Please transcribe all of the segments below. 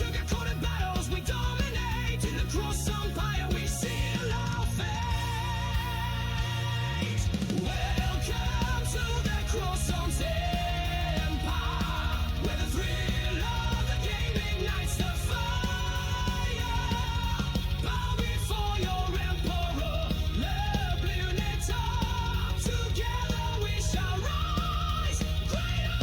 sugar-coated battles we dominate. In the cross empire we seal our fate. Welcome to the Croissant Empire, where the thrill of the game ignites the fire. Bow before your emperor, le bleu Netar. Together we shall rise greater.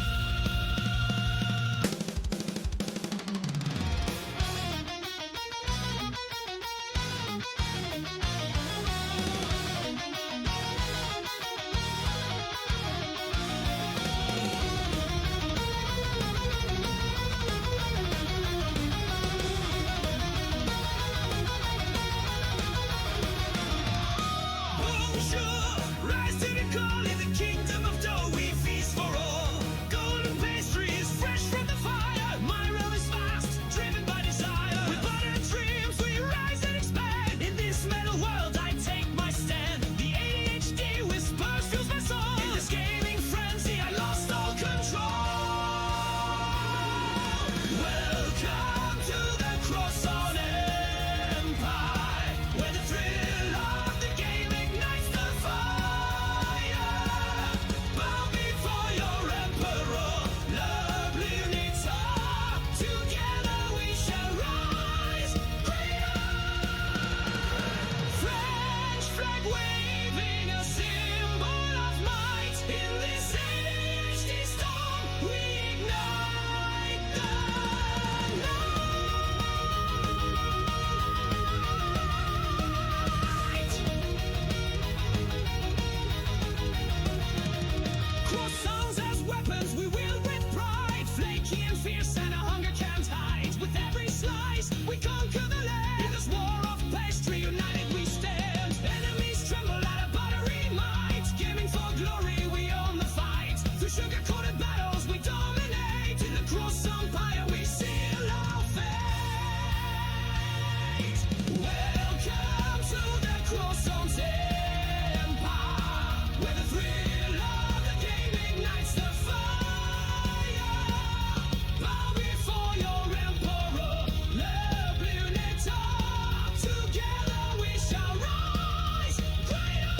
Bonjour, rise to the call in the kingdom of dough. We feast for all. Golden pastries fresh from the fire. My realm is fast, driven by desire. With butter and dreams, we rise and expand. In this metal world, I take my stand. The ADHD whispers fills my soul. In this gaming frenzy, I lost all control. Welcome to the Croissant Empire, where the thrill of the game ignites the fire. Bow before your emperor, le bleu Netar. Together we shall rise greater. French flag waving, a symbol of might. In this ADHD storm, we ignite the Croissants as weapons we wield with pride. Flaky and fierce and a hunger can't hide. With every slice we conquer the land. In this war of pastry, united we stand. Enemies tremble at a buttery might. Gaming for glory, we own the fight. Through sugar-coated battles we dominate. In the Croissant Empire we seal our fate. Welcome to the Croissant Empire, where the thrill of the game ignites the fire. Bow before your emperor, le bleu Netar. Together we shall rise greater.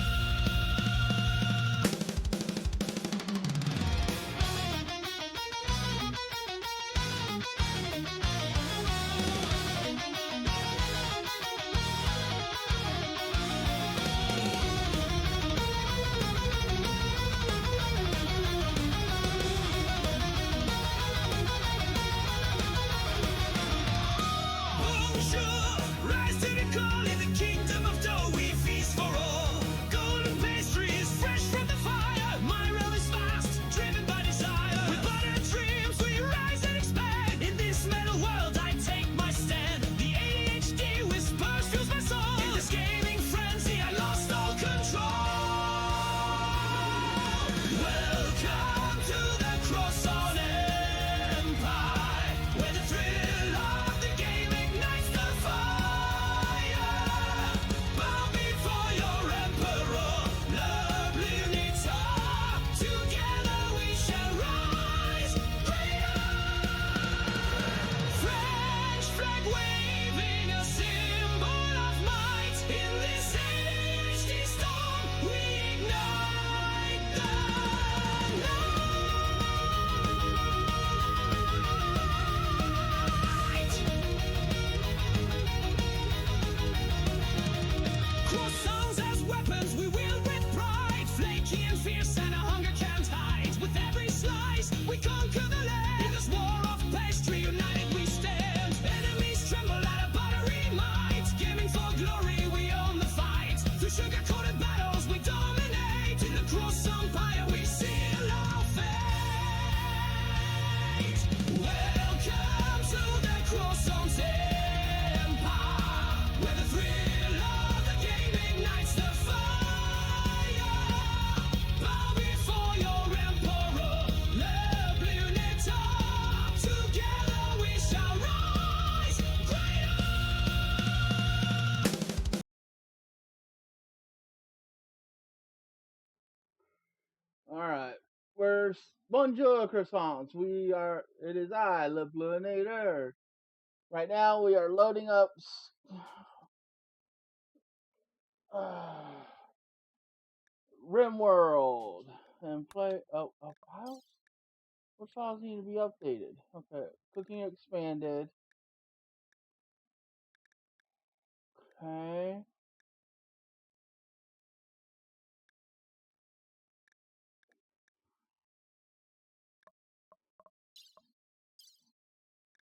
Bonjour, rise to the call in the kingdom of dough. We feast for all. Golden pastries fresh from the fire. My realm is fast, driven by desire. With butter and dreams, we rise and expand. In this metal world, I take my stand. The ADHD whispers fills my soul. In this gaming frenzy, I lost all control. Welcome to the Croissant Empire, where the thrill of the game ignites the fire. Bow before your emperor, le bleu Netar. Together we shall rise greater. French flag waving, a symbol of might. In this ADHD storm, we ignite the night. Croissants as weapons we wield with pride. Flaky and fierce and a hunger can't hide. With every slice we conquer the land. In this war of pastry, united we stand. Enemies tremble at a buttery might. Gaming for glory, we own the fight. Through sugar-coated battles we dominate. In the Croissant Empire we seal our fate. Welcome to the Croissant Empire, where the thrill of the game ignites the fire. Bow before your emperor, le bleu Netar. Together we shall rise greater. All right. We're Bonjour croissants. It is I, Le Bluinator. Right now we are loading up Rimworld and play. Oh, files. What files need to be updated? Okay, cooking expanded. Okay.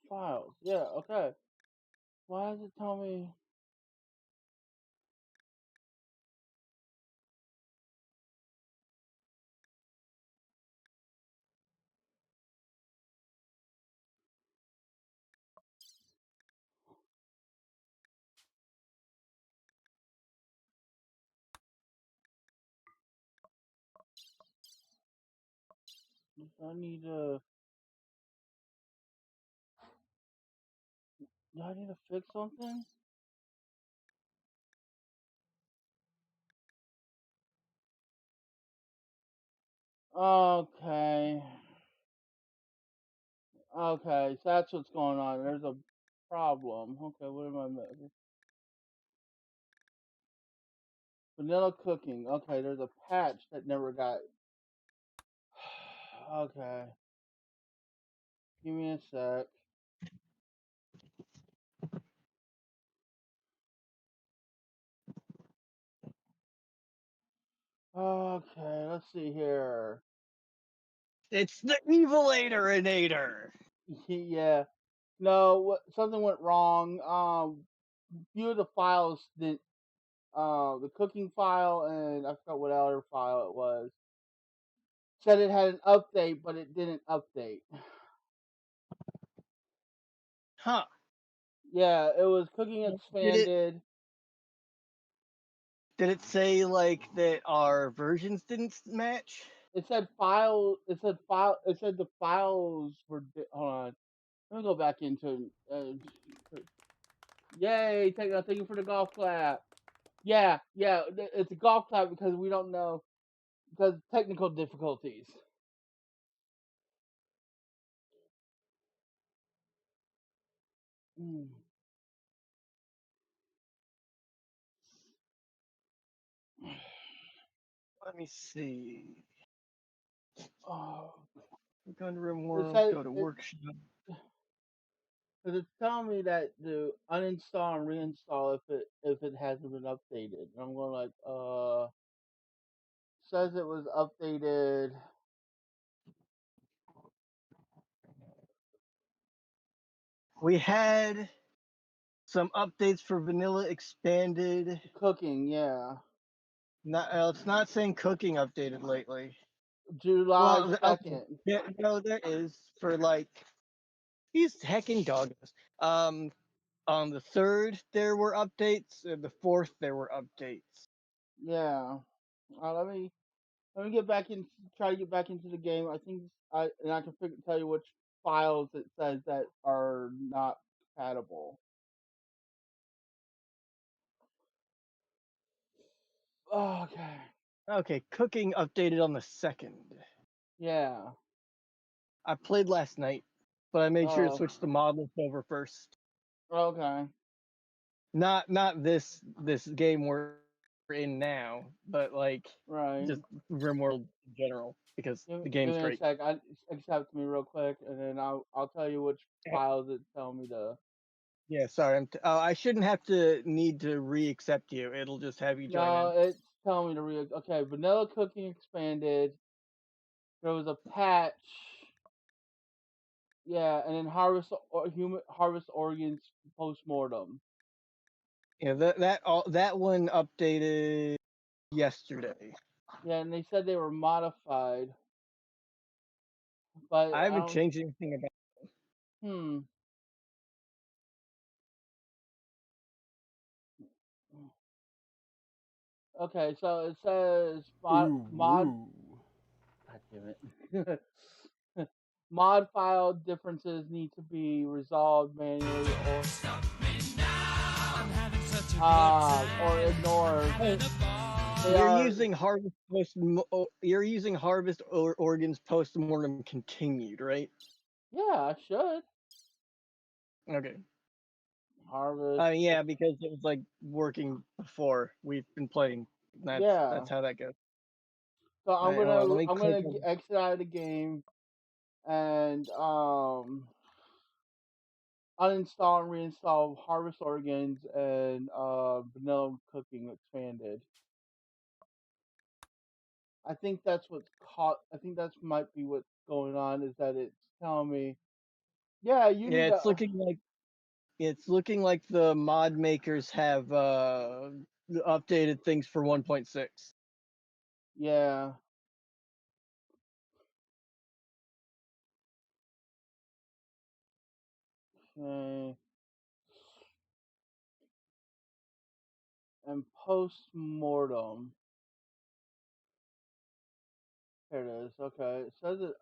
Files. Yeah. Okay. Why does it tell me? I need to. Do I need to fix something? Okay. Okay, so that's what's going on. There's a problem. Okay, what am I missing? Vanilla cooking. Okay, there's a patch that never got. Okay, give me a sec. Okay, let's see here. It's the Evil-ator-inator. Yeah, no, something went wrong. Few of the files did. The cooking file and I forgot what other file it was. Said it had an update, but it didn't update. Huh. Yeah, it was cooking Did it expanded. did it say like that our versions didn't match? It said file. It said file. It said the files were. Hold on. Let me go back into. Yay! Thank you for the golf clap. Yeah, yeah. It's a golf clap because we don't know because technical difficulties. Mm. Let me see. Oh, Go to it Rimworld, said go to it workshop. because it's telling me that to uninstall and reinstall if it hasn't been updated. And I'm going like says it was updated. We had some updates for Vanilla Expanded. Cooking, yeah. Not, it's not saying cooking updated lately. July Well, okay. 2nd. Yeah, no, there is for like these hecking doggos. On the 3rd there were updates, and the 4th there were updates. Yeah. Let me get back in. Try to get back into the game. I think I can tell you which files it says that are not compatible. Okay. Okay, cooking updated on the 2nd. Yeah. I played last night, but I made sure to Oh. switch the models over first. Okay. Not this game we're in now, but like Right. just Rimworld in general because the Give game's me a great. sec. Accept me real quick, and then I'll tell you which files it tell me to. Yeah, sorry. I shouldn't have to need to re-accept you. It'll just have you join No, in. it's telling me to Okay, vanilla cooking expanded. There was a patch. Yeah, and then harvest organs post mortem. Yeah, that one updated yesterday. Yeah, and they said they were modified, but I I haven't don't. changed anything about. Hmm. Okay, so it says Ooh, mod. woo. God damn it. Mod file differences need to be resolved manually or ignored. Oh, They are. you're using harvest organs post mortem continued, right? Yeah, I should. Okay. Harvest. Yeah, because it was like working before. We've been playing. Yeah. That's how that goes. So All right, hold on. Let me I'm click gonna on. exit out of the game and uninstall and reinstall Harvest Organs and Vanilla Cooking Expanded. I think that's what's caught. I think that's might be what's going on is that it's telling me, yeah, you Yeah, need it's looking like the mod makers have updated things for 1.6. yeah. Okay. And post mortem. Here it is. Okay, it says it.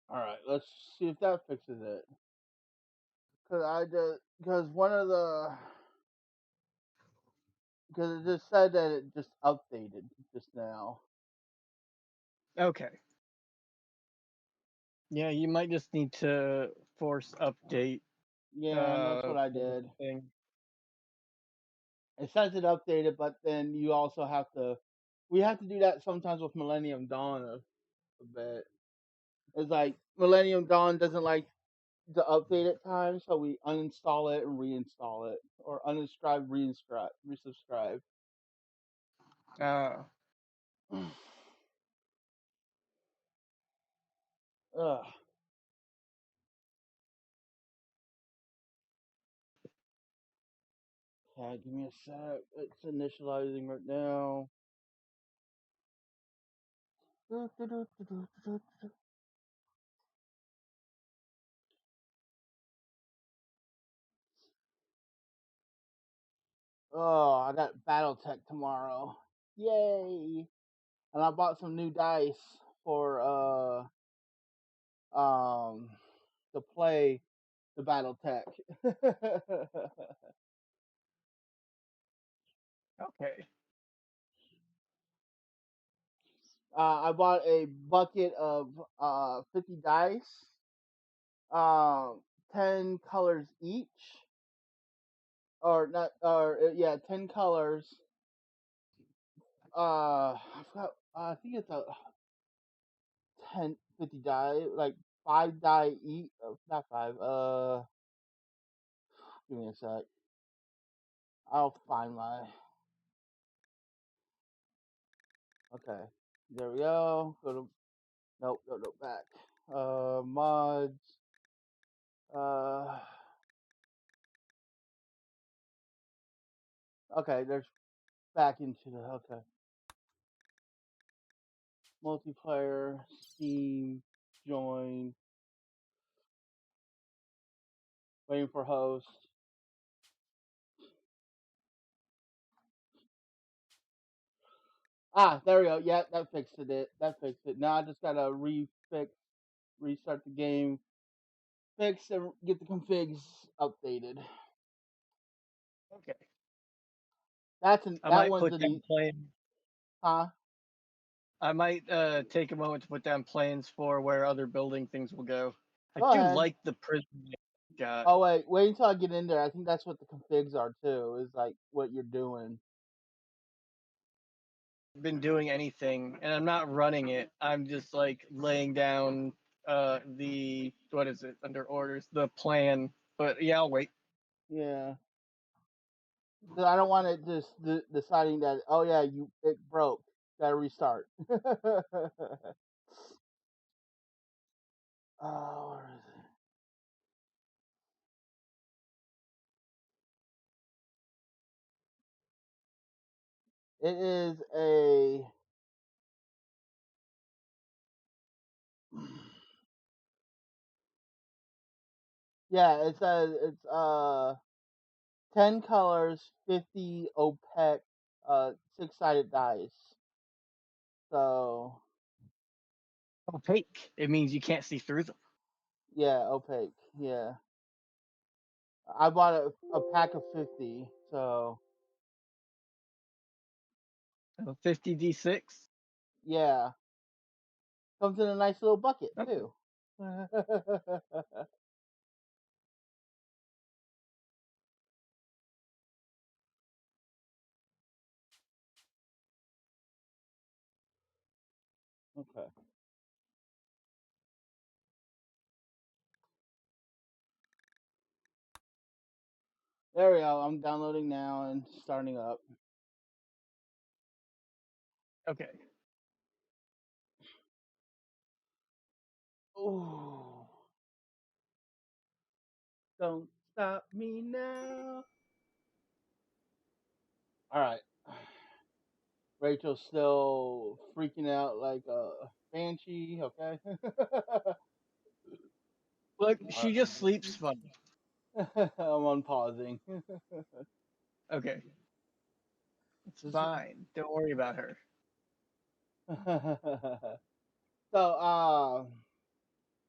All right, let's see if that fixes it. Because one of the because it just said that it just updated just now. Okay. Yeah, you might just need to force update Yeah, and that's what I for the did. thing. It says it updated, but then you also have to. We have to do that sometimes with Millennium Dawn a bit. It's like Millennium Dawn doesn't like the update at times, so we uninstall it and reinstall it, or unsubscribe, reinscribe, resubscribe. Uh, Ugh. Yeah, give me a sec. It's initializing right now. Oh, I got BattleTech tomorrow. Yay! And I bought some new dice for to play the BattleTech. okay. I bought a bucket of 50 dice, um 10 colors each, or not, or yeah, 10 colors. I forgot. I think it's a 10, 50 die, like 5 die each. Not five. Give me a sec. I'll find my. Okay, there we go. Go to nope, no, back. Mods. Uh, okay, there's back into the okay multiplayer, Steam, join, waiting for host. Ah, there we go. Yeah, that fixed it. That fixed it. Now I just gotta restart the game, fix and get the configs updated. Okay. I That might one's put an down easy. plans. Huh? I might take a moment to put down plans for where other building things will go. I Go do ahead. like the prison they got. Oh wait until I get in there. I think that's what the configs are too. Is like what you're doing. Been doing anything, and I'm not running it. I'm just like laying down the what is it under orders, the plan. But yeah, I'll wait. Yeah. 'Cause I don't want it just deciding that. Oh yeah, it broke. Gotta restart. Oh, where is it? It is a. Yeah, it says it's 10 colors, 50 opaque, 6-sided dice. So Opaque. It means you can't see through them. yeah, opaque. Yeah, I bought a pack of 50. So 50d6. yeah, comes in a nice little bucket Okay. too. Okay. There we go. I'm downloading now and starting up. Okay. Ooh. Don't stop me now. All right. Rachel's still freaking out like a banshee. Okay. Look, All she just sleeps funny. right. I'm unpausing. Okay. It's This- fine. Don't worry about her. so,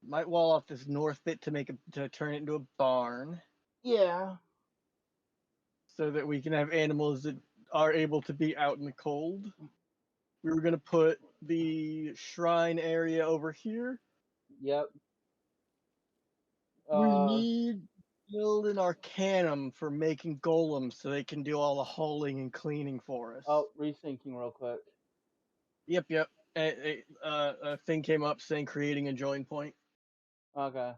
Might wall off this north bit to turn it into a barn yeah, so that we can have animals that are able to be out in the cold. We were gonna put the shrine area over here. yep. We need to build an arcanum for making golems so they can do all the hauling and cleaning for us. Oh, resyncing real quick. Yep. A thing came up saying creating a join point. Okay.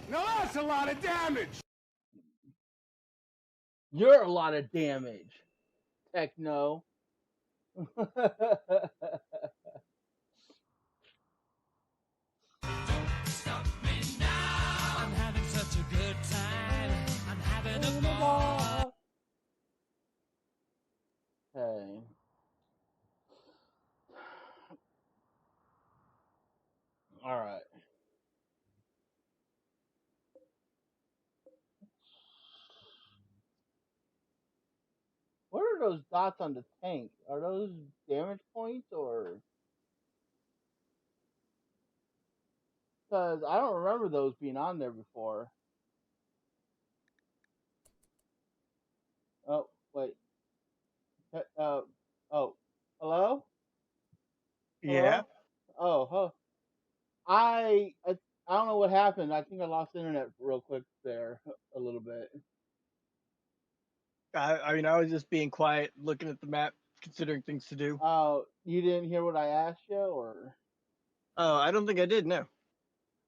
Now that's a lot of damage. You're a lot of damage, Techno. Stop me now. I'm having such a good time. I'm having a ball. Okay. All right. What are those dots on the tank? Are those damage points or? Because I don't remember those being on there before. Oh, wait. Oh. Hello? Yeah. Hello? Oh, huh. I don't know what happened. I think I lost internet real quick there a little bit. I mean, I was just being quiet, looking at the map, considering things to do. Oh, you didn't hear what I asked you, or Oh, I don't think I did. No.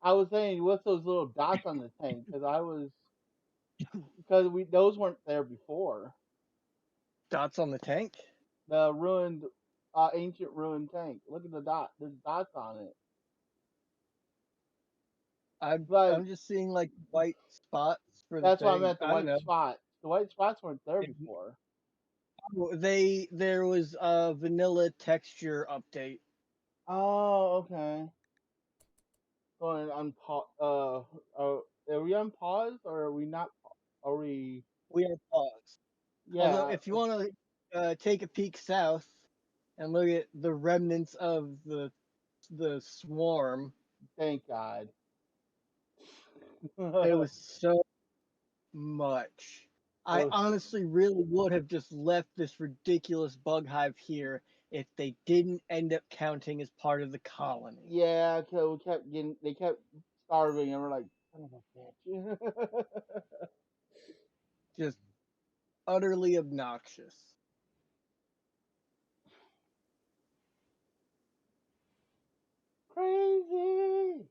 I was saying what's those little dots on the tank? Because we those weren't there before. Dots on the tank. The ruined, ancient ruined tank. Look at the dot. There's dots on it. Like I'm just seeing like white spots for the that's why I thing. meant the I don't white know. spots. The white spots weren't there If- before. there was a vanilla texture update. Oh, okay. Going on pause. Are we on pause or are we not? Are we? We are paused. Although, Yeah. if you want to take a peek south and look at the remnants of the swarm, Thank God. it was so much. It I was, honestly really would have just left this ridiculous bug hive here if they didn't end up counting as part of the colony. yeah, 'cause we kept getting, they kept starving, and we're like, son of a bitch. Just utterly obnoxious. Crazy.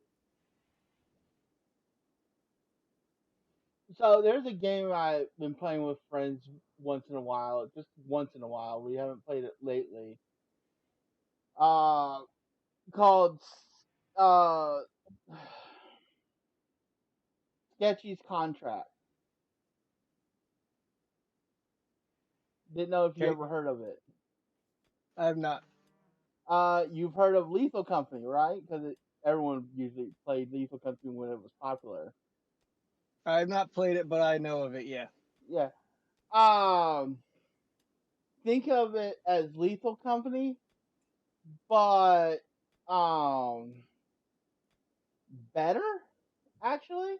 So there's a game I've been playing with friends once in a while, just once in a while. We haven't played it lately. Uh, called uh, Sketchy's Contract. Didn't know if you Okay, ever heard of it. I have not. You've heard of Lethal Company, right? Because everyone usually played Lethal Company when it was popular. I have not played it, but I know of it. Yeah, Yeah. Um, think of it as Lethal Company, but um, better actually.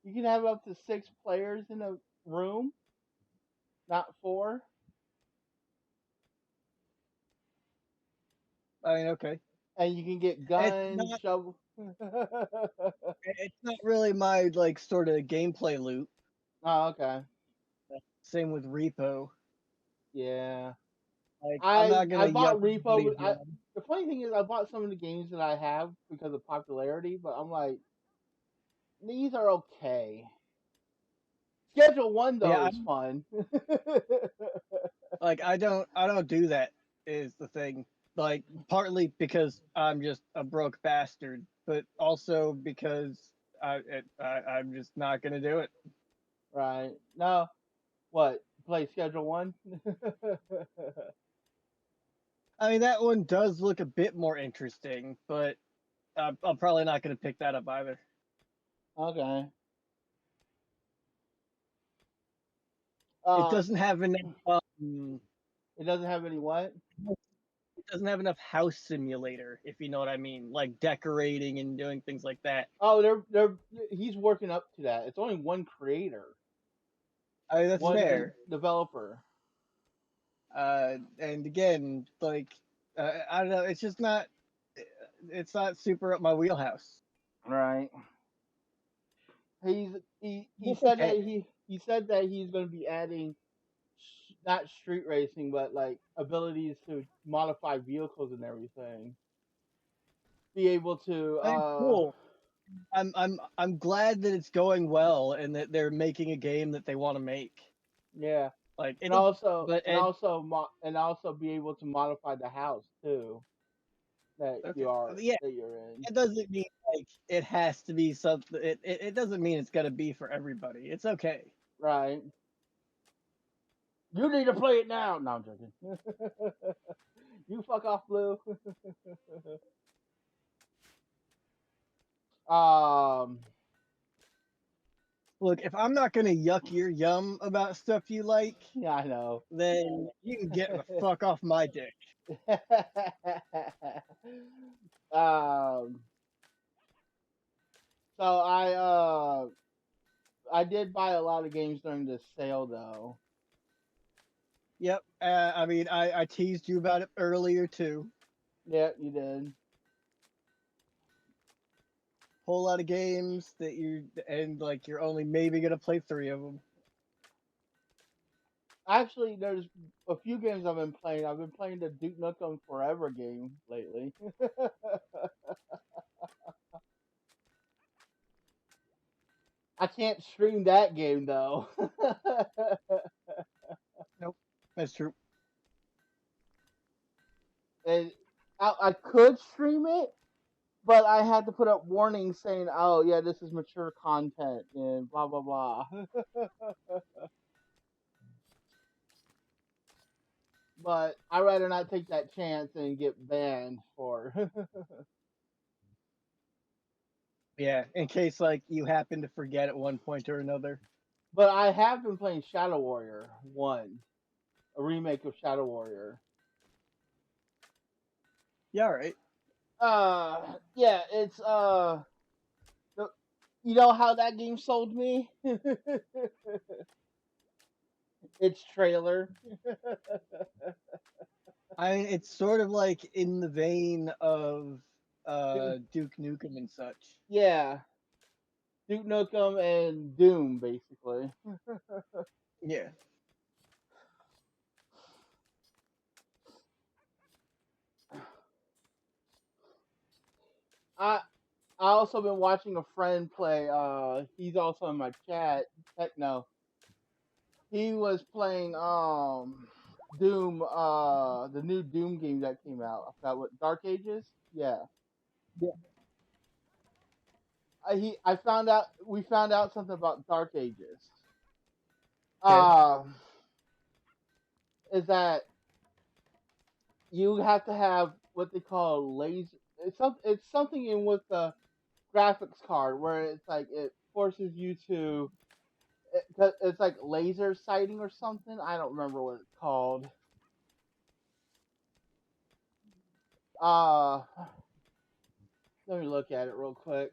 You can have up to 6 players in a room, not 4. I mean, okay. and you can get It's guns, not shovel. it's not really my like sort of gameplay loop. Oh, okay. Same with repo. Yeah. Like I'm I not gonna I yuck bought Repo. anybody's But yum. the funny thing is, I bought some of the games that I have because of popularity. But I'm like, these are okay. Schedule One Yeah, though is I'm fun. like I don't do that is the thing. Like partly because I'm just a broke bastard, but also because I'm just not gonna do it. Right. No. What? Play Schedule One? I mean that one does look a bit more interesting, but I'm probably not gonna pick that up either. Okay. It Uh, doesn't have enough. it doesn't have any what? It doesn't have enough house simulator, if you know what I mean, like decorating and doing things like that. Oh, they're he's working up to that. It's only one creator, I mean, that's one fair. developer. And again, like I don't know, it's just not. It's not super up my wheelhouse. Right. He's he It's said that okay. he's going to be adding not street racing but like abilities to modify vehicles and everything. Be able to I mean, cool. I'm glad that it's going well and that they're making a game that they want to make. yeah, Like and it, also but and also and also be able to modify the house too that okay, yeah, you're in. it doesn't mean like it has to be something. It doesn't mean it's gonna be for everybody. It's okay. Right. You need to play it now. No, I'm joking. You fuck off, Blue. um. Look, if I'm not gonna yuck your yum about stuff you like, Yeah, I know. then you can get the fuck off my dick. um. So I did buy a lot of games during this sale though. Yep. I mean, I teased you about it earlier too. Yeah, you did. Whole lot of games that like you're only maybe gonna play 3 of them. Actually, there's a few games I've been playing. I've been playing the Duke Nukem Forever game lately. I can't stream that game though. Nope, that's true. And I could stream it, but I had to put up warnings saying, "Oh yeah, this is mature content," and blah blah blah. But I'd rather not take that chance and get banned for. Yeah, in case like you happen to forget at one point or another. But I have been playing Shadow Warrior One, a remake of Shadow Warrior. Yeah, all right. Yeah, it's the, you know how that game sold me? Its trailer. I mean, it's sort of like in the vein of Duke Nukem and such. Yeah, Duke Nukem and Doom, basically. Yeah. I I also been watching a friend play. He's also in my chat. Techno. He was playing Doom. The new Doom game that came out. I forgot what Dark Ages. Yeah. Yeah. I found out we found out something about Dark Ages. Okay. Um, is that you have to have what they call laser. It's something in with the graphics card where it's like it forces you to. It's like laser sighting or something. I don't remember what it's called. Uh, let me look at it real quick.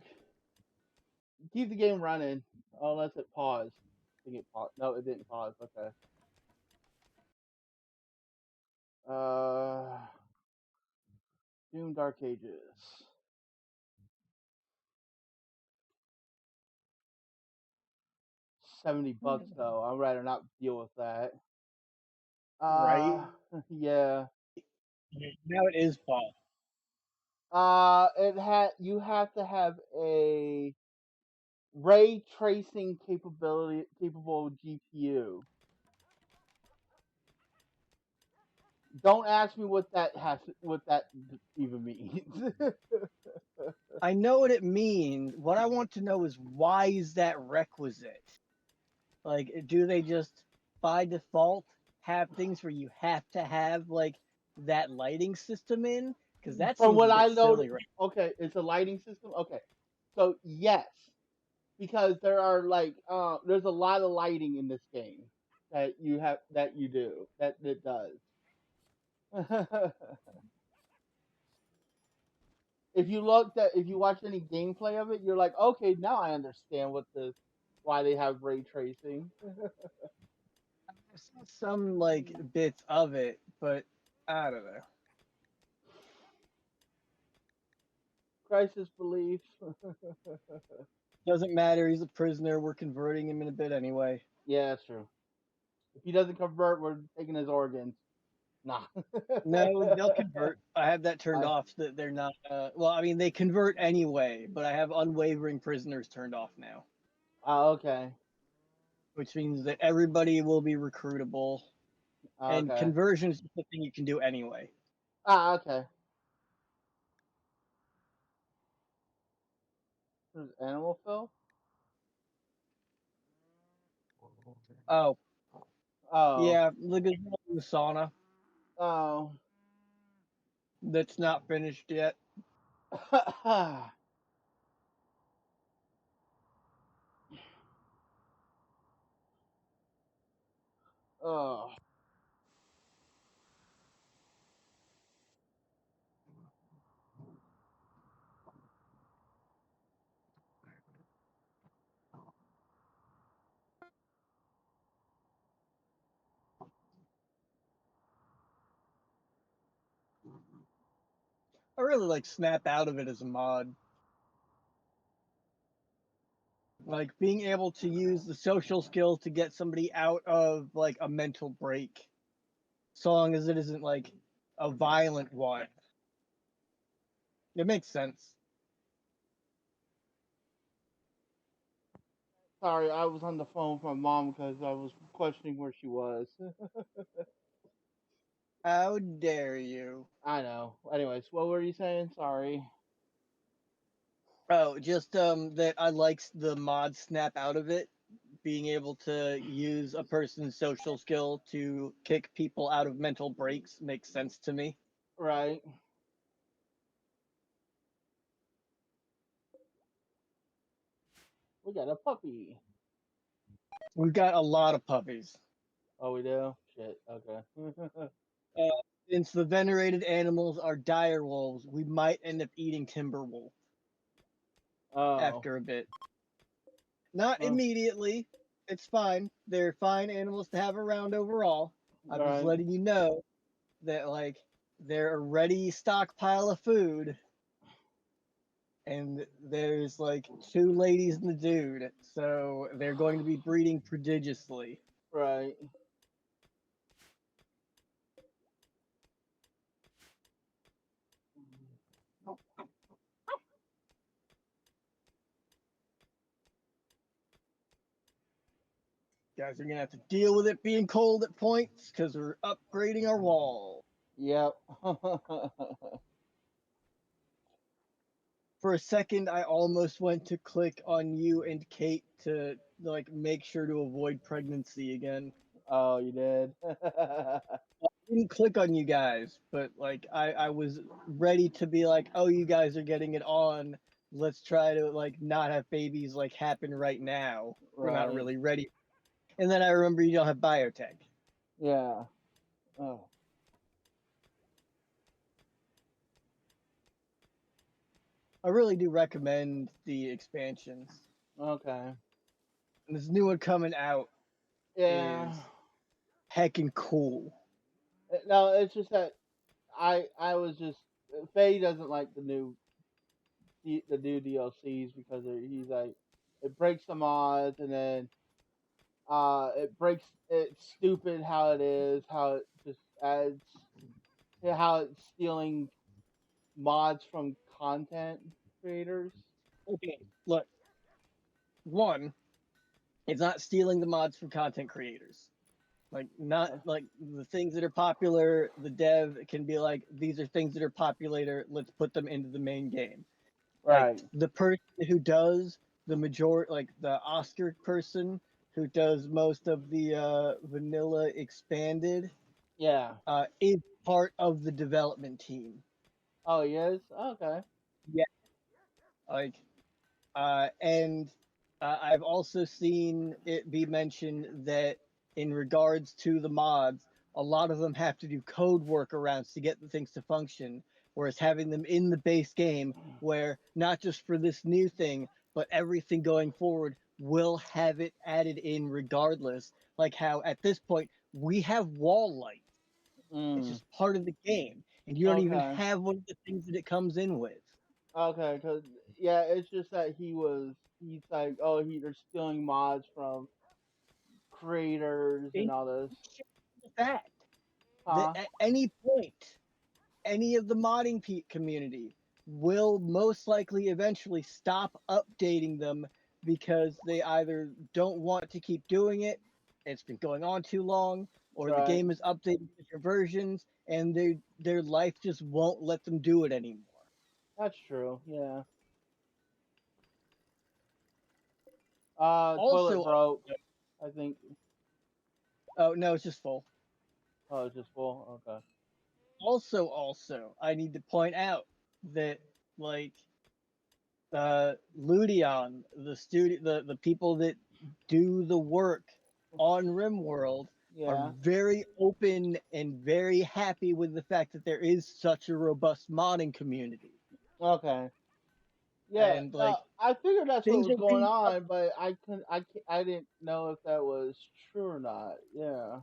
Keep the game running unless it paused. I think it paused. No, it didn't pause. Okay. Uh, Doom Dark Ages. $70 though. I'd rather not deal with that. Right? Yeah. Now it is fall. You have to have a ray tracing capable GPU. Don't ask me what that even means. I know what it means. What I want to know is why is that requisite? Like, do they just by default have things where you have to have like that lighting system in? Because that From seems a what bit I know, silly, right? okay, it's a lighting system. Okay, so yes, because there are there's a lot of lighting in this game that you do that it does. If you watch any gameplay of it, you're like, okay, now I understand why they have ray tracing. I've seen some like bits of it, but I don't know. Crisis belief. Doesn't matter. He's a prisoner. We're converting him in a bit anyway. Yeah, that's true. If he doesn't convert, we're taking his organs. Nah. No, they'll convert. I have that turned I, off so that they're not. Well, I mean, they convert anyway, but I have unwavering prisoners turned off now, okay. which means that everybody will be recruitable, and Okay. conversion is the thing you can do anyway. Okay. There's animal fill? Oh, Oh. yeah, look at the sauna Oh. that's not finished yet. Oh. I really like snap out of it as a mod. Like being able to use the social skill to get somebody out of like a mental break, so long as it isn't like a violent one. It makes sense. Sorry, I was on the phone with my mom because I was questioning where she was. How dare you? I know. Anyways, what were you saying? Sorry. Oh, just that I like the mod snap out of it. Being able to use a person's social skill to kick people out of mental breaks makes sense to me. Right. We got a puppy. We've got a lot of puppies. Oh, we do? Shit. Okay. Since the venerated animals are dire wolves, we might end up eating timber wolf Oh. after a bit. Not Oh. immediately. It's fine. They're fine animals to have around overall. I'm just Right. letting you know that like they're a ready stockpile of food, and there's like two ladies and the dude, so they're going to be breeding prodigiously. Right. Guys are gonna have to deal with it being cold at points because we're upgrading our wall. Yep. For a second, I almost went to click on you and Kate to like make sure to avoid pregnancy again. Oh, you did? I didn't click on you guys, but like I was ready to be like, oh, you guys are getting it on. Let's try to like not have babies like happen right now. We're not Right. really ready. And then I remember you don't have biotech. Yeah. Oh. I really do recommend the expansions. Okay. And this new one coming out Yeah. is heckin' cool. No, it's just that I was just Faye doesn't like the new DLCs because he's like it breaks the mods, and then it breaks it's stupid how it is, how it just adds, how it's stealing mods from content creators. Okay, look, one, it's not stealing the mods from content creators. Like not Uh, like the things that are popular, the dev can be like, these are things that are popular, let's put them into the main game. Like right. the person who does the majority, like the Oscar person who does most of the vanilla expanded, Yeah. is part of the development team. Oh, he is? Okay. Yeah, like and I've also seen it be mentioned that in regards to the mods, a lot of them have to do code workarounds to get the things to function. Whereas having them in the base game, where not just for this new thing, but everything going forward will have it added in regardless. Like how at this point we have wall light. It's Mm. just part of the game, and you don't even Okay. have one of the things that it comes in with. Okay, cause yeah, it's just that he's like, oh, they're stealing mods from creators and In all this. the fact that Huh? at any point, any of the modding community will most likely eventually stop updating them because they either don't want to keep doing it, it's been going on too long, or the Right. game is updated to different versions and their life just won't let them do it anymore. That's true. Yeah. Toilet Also, broke. I think. oh no, it's just full. Oh, it's just full. Okay. Also, I need to point out that like Ludion, the studio, the people that do the work on Rimworld are Yeah. very open and very happy with the fact that there is such a robust modding community. Okay. Yeah. And No, like I figured that's what things was are going being on, but I didn't know if that was true or not. Yeah.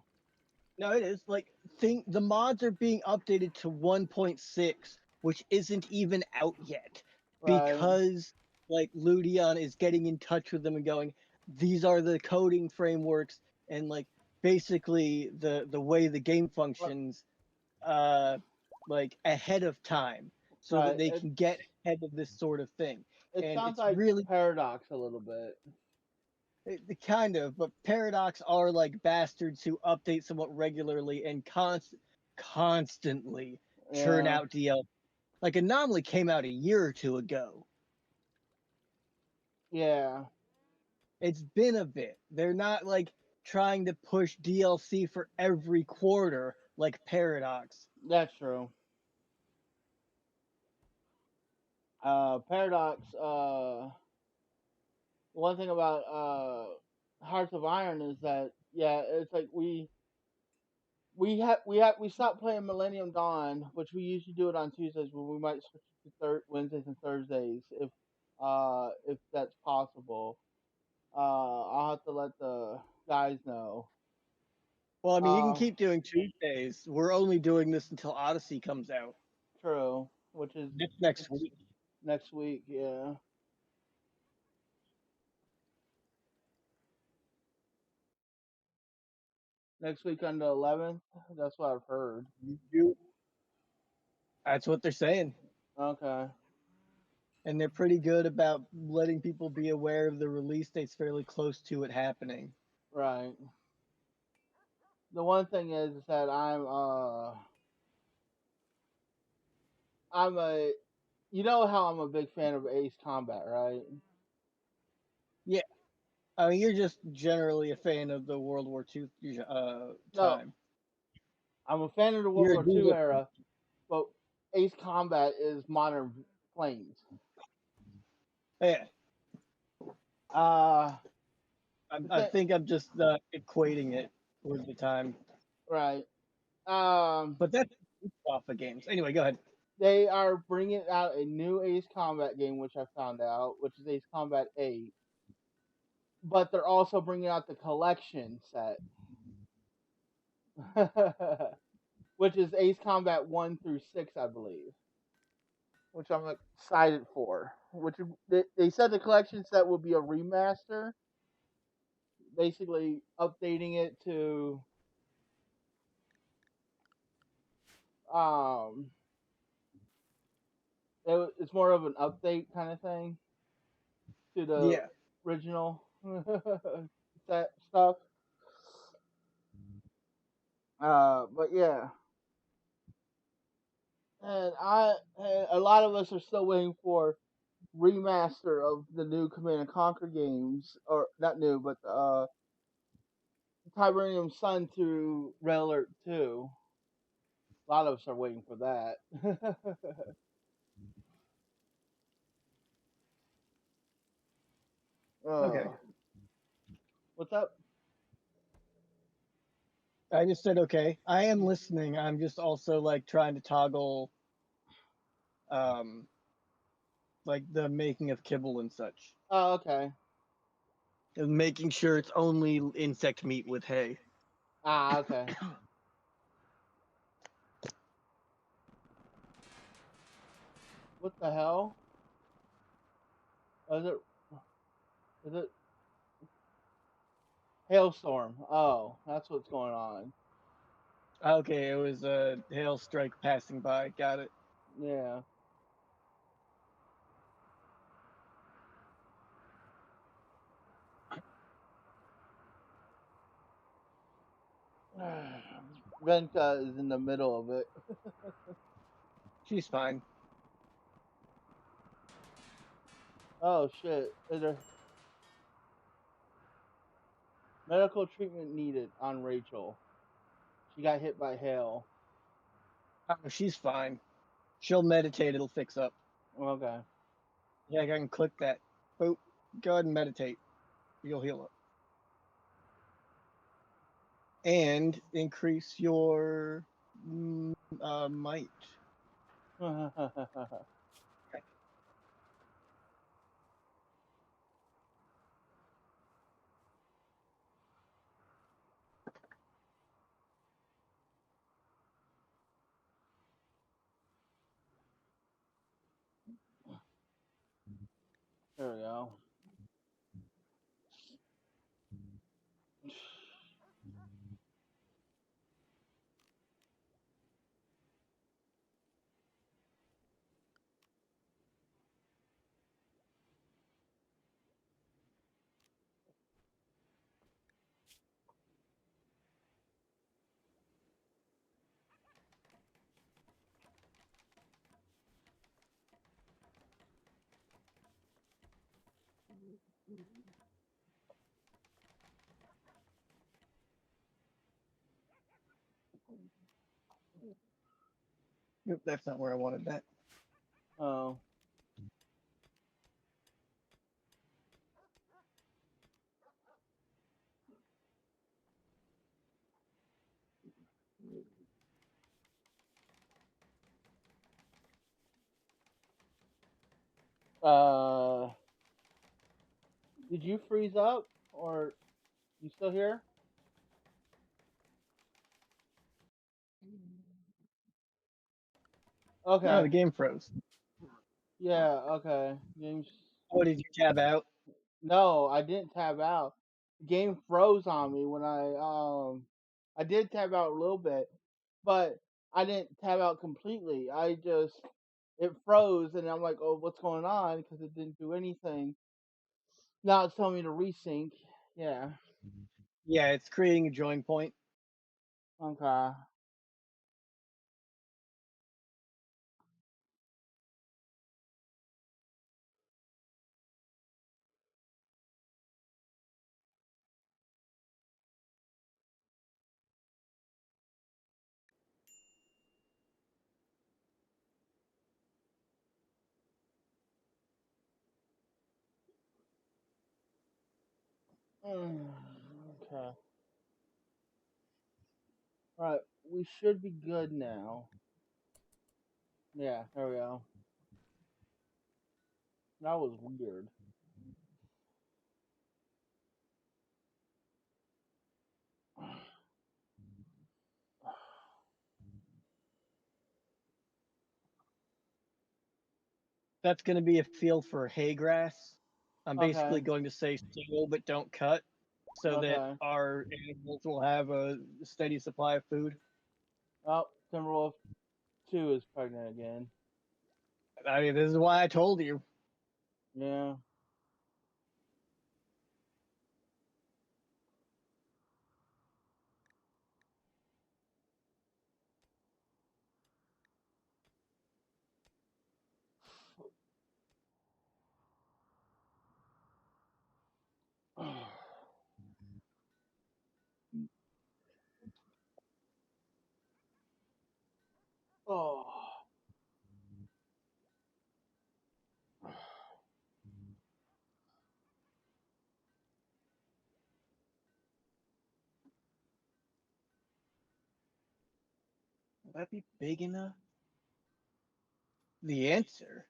no, it is like the mods are being updated to 1.6, which isn't even out yet Right. because like Ludion is getting in touch with them and going, these are the coding frameworks and like basically the way the game Ri- functions uh like ahead of time so that Right. they can get ahead of this sort of thing. It And sounds it's like really Paradox a little bit. kind of, but Paradox are like bastards who update somewhat regularly and constantly churn Yeah. out DLC. Like Anomaly came out a year or two ago. Yeah. It's been a bit. They're not like trying to push DLC for every quarter like Paradox. That's true. Paradox. One thing about Hearts of Iron is that yeah, it's like we stopped playing Millennium Dawn, which we used to do it on Tuesdays, but we might switch it to Wednesdays and Thursdays if that's possible. I'll have to let the guys know. Well, I mean, you can Uh, keep doing Tuesdays. We're only doing this until Odyssey comes out. True, which is That's next week. next week. Yeah, next week on the 11th. That's what I've heard. That's what they're saying. Okay, And they're pretty good about letting people be aware of the release dates fairly close to it happening. right. The one thing is that I'm a you know how I'm a big fan of Ace Combat, right? Yeah, I mean, you're just generally a fan of the World War II No, time. I'm a fan of the World You're a War II Doodle. era, but Ace Combat is modern planes. Yeah, Uh, the I thing, think I'm just equating it with the time. right? But that's off the games. Anyway, go ahead. They are bringing out a new Ace Combat game, which I found out, which is Ace Combat 8. But they're also bringing out the collection set, which is Ace Combat 1 through 6, I believe. which I'm excited for. They said the collection set will be a remaster, basically updating it to um it's more of an update kind of thing to the Yeah. original set stuff. But yeah, and a lot of us are still waiting for remaster of the new Command and Conquer games, or not new, but Tiberium Sun through Red Alert 2. A lot of us are waiting for that. Okay. uh, what's up? I just said okay. I am listening. I'm just also like trying to toggle um like the making of kibble and such. Oh, okay. And making sure it's only insect meat with hay. Ah, okay. What the hell? Is it? Is it hailstorm? Oh, that's what's going on. Okay, it was a hail strike passing by. Got it. Yeah. Venka is in the middle of it. She's fine. Oh shit! Is there medical treatment needed on Rachel? She got hit by hail. Oh, she's fine. She'll meditate. It'll fix up. Okay. Yeah, I can click that. Boop. Go ahead and meditate. You'll heal up. And increase your might. There we go. Nope, that's not where I wanted that. Oh. Uh. Did you freeze up, or you still here? No, Okay. the game froze. Yeah. Okay. Games. Oh, did you tab out? No, I didn't tab out. The game froze on me when I did tab out a little bit, but I didn't tab out completely. It froze, and I'm like, oh, what's going on? Because it didn't do anything. Now it's telling me to resync. Yeah. Yeah, it's creating a join point. Okay. Okay. All right. We should be good now. Yeah. There we go. That was weird. That's going to be a field for hay grass. I'm basically Okay. going to say sow but don't cut, so that Okay. our animals will have a steady supply of food. Oh, Timberwolf 2 is pregnant again. I mean, this is why I told you. Yeah. Oh. Will that be big enough? The answer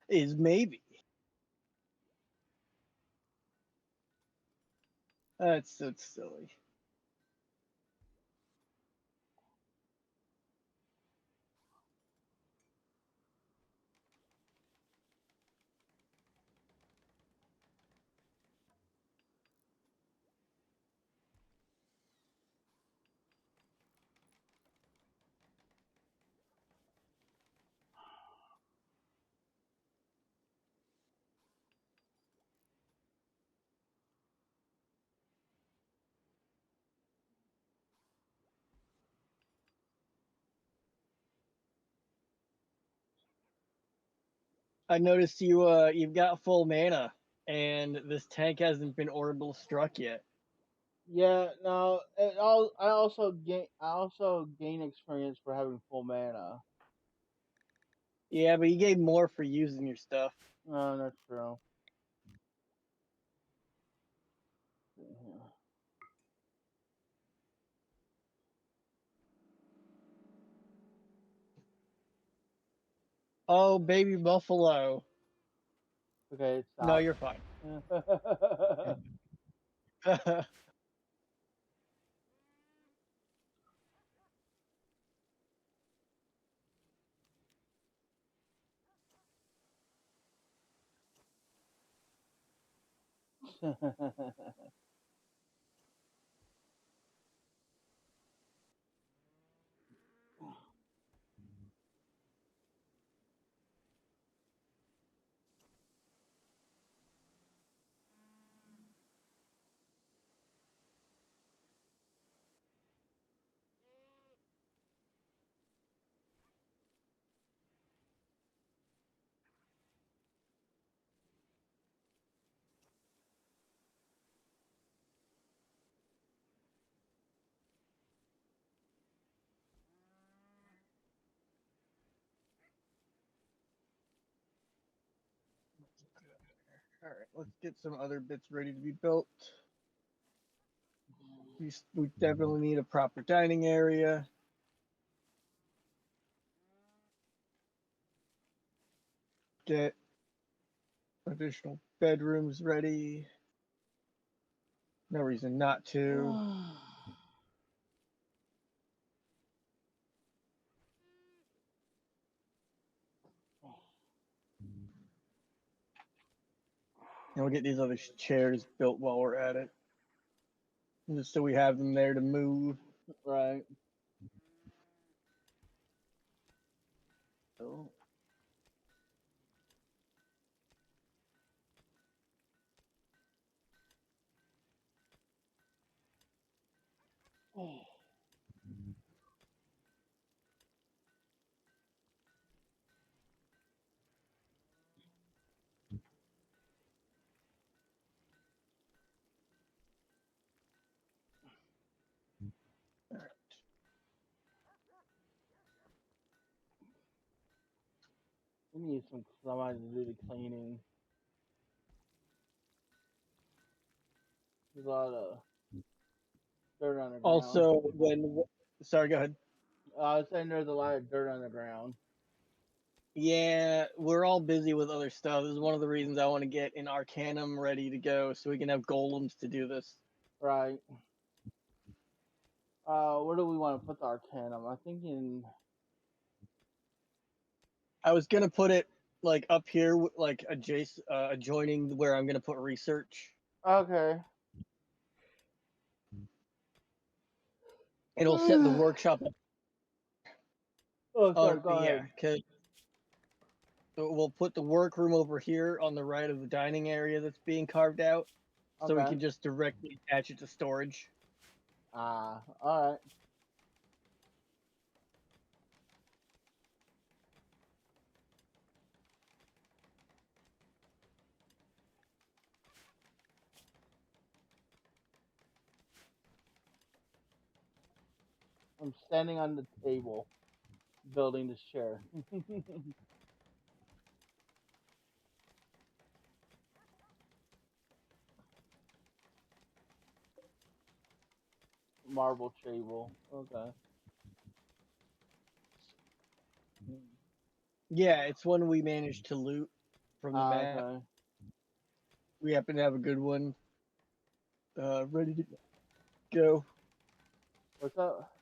is maybe. That's silly. I noticed you've got full mana, and this tank hasn't been orbital struck yet. Yeah, no, I also gain experience for having full mana. Yeah, but you gave more for using your stuff. No, that's true. Oh, baby buffalo. Okay, No, stop. you're fine. All right, let's get some other bits ready to be built. We definitely need a proper dining area. Get additional bedrooms ready. No reason not to. And we'll get these other chairs built while we're at it. Just so we have them there to move. Right. Oh. All right. We need somebody to do the cleaning. There's a lot of dirt on the ground. Also, sorry, go ahead. I was saying there's a lot of dirt on the ground. Yeah, we're all busy with other stuff. This is one of the reasons I want to get an Arcanum ready to go so we can have golems to do this. Right. Where do we want to put the Arcanum? I'm thinking. I was gonna put it like up here, like adjacent, adjoining where I'm gonna put research. Okay. It'll set the workshop up. Oh, Oh sorry. Go yeah, ahead. cause we'll put the workroom over here on the right of the dining area that's being carved out, so we Okay. can just directly attach it to storage. Ah. All right. I'm standing on the table, building this chair. Marble table. Okay. Yeah, it's one we managed to loot from the Ah. map. Okay. We happen to have a good one ready to go. What's up?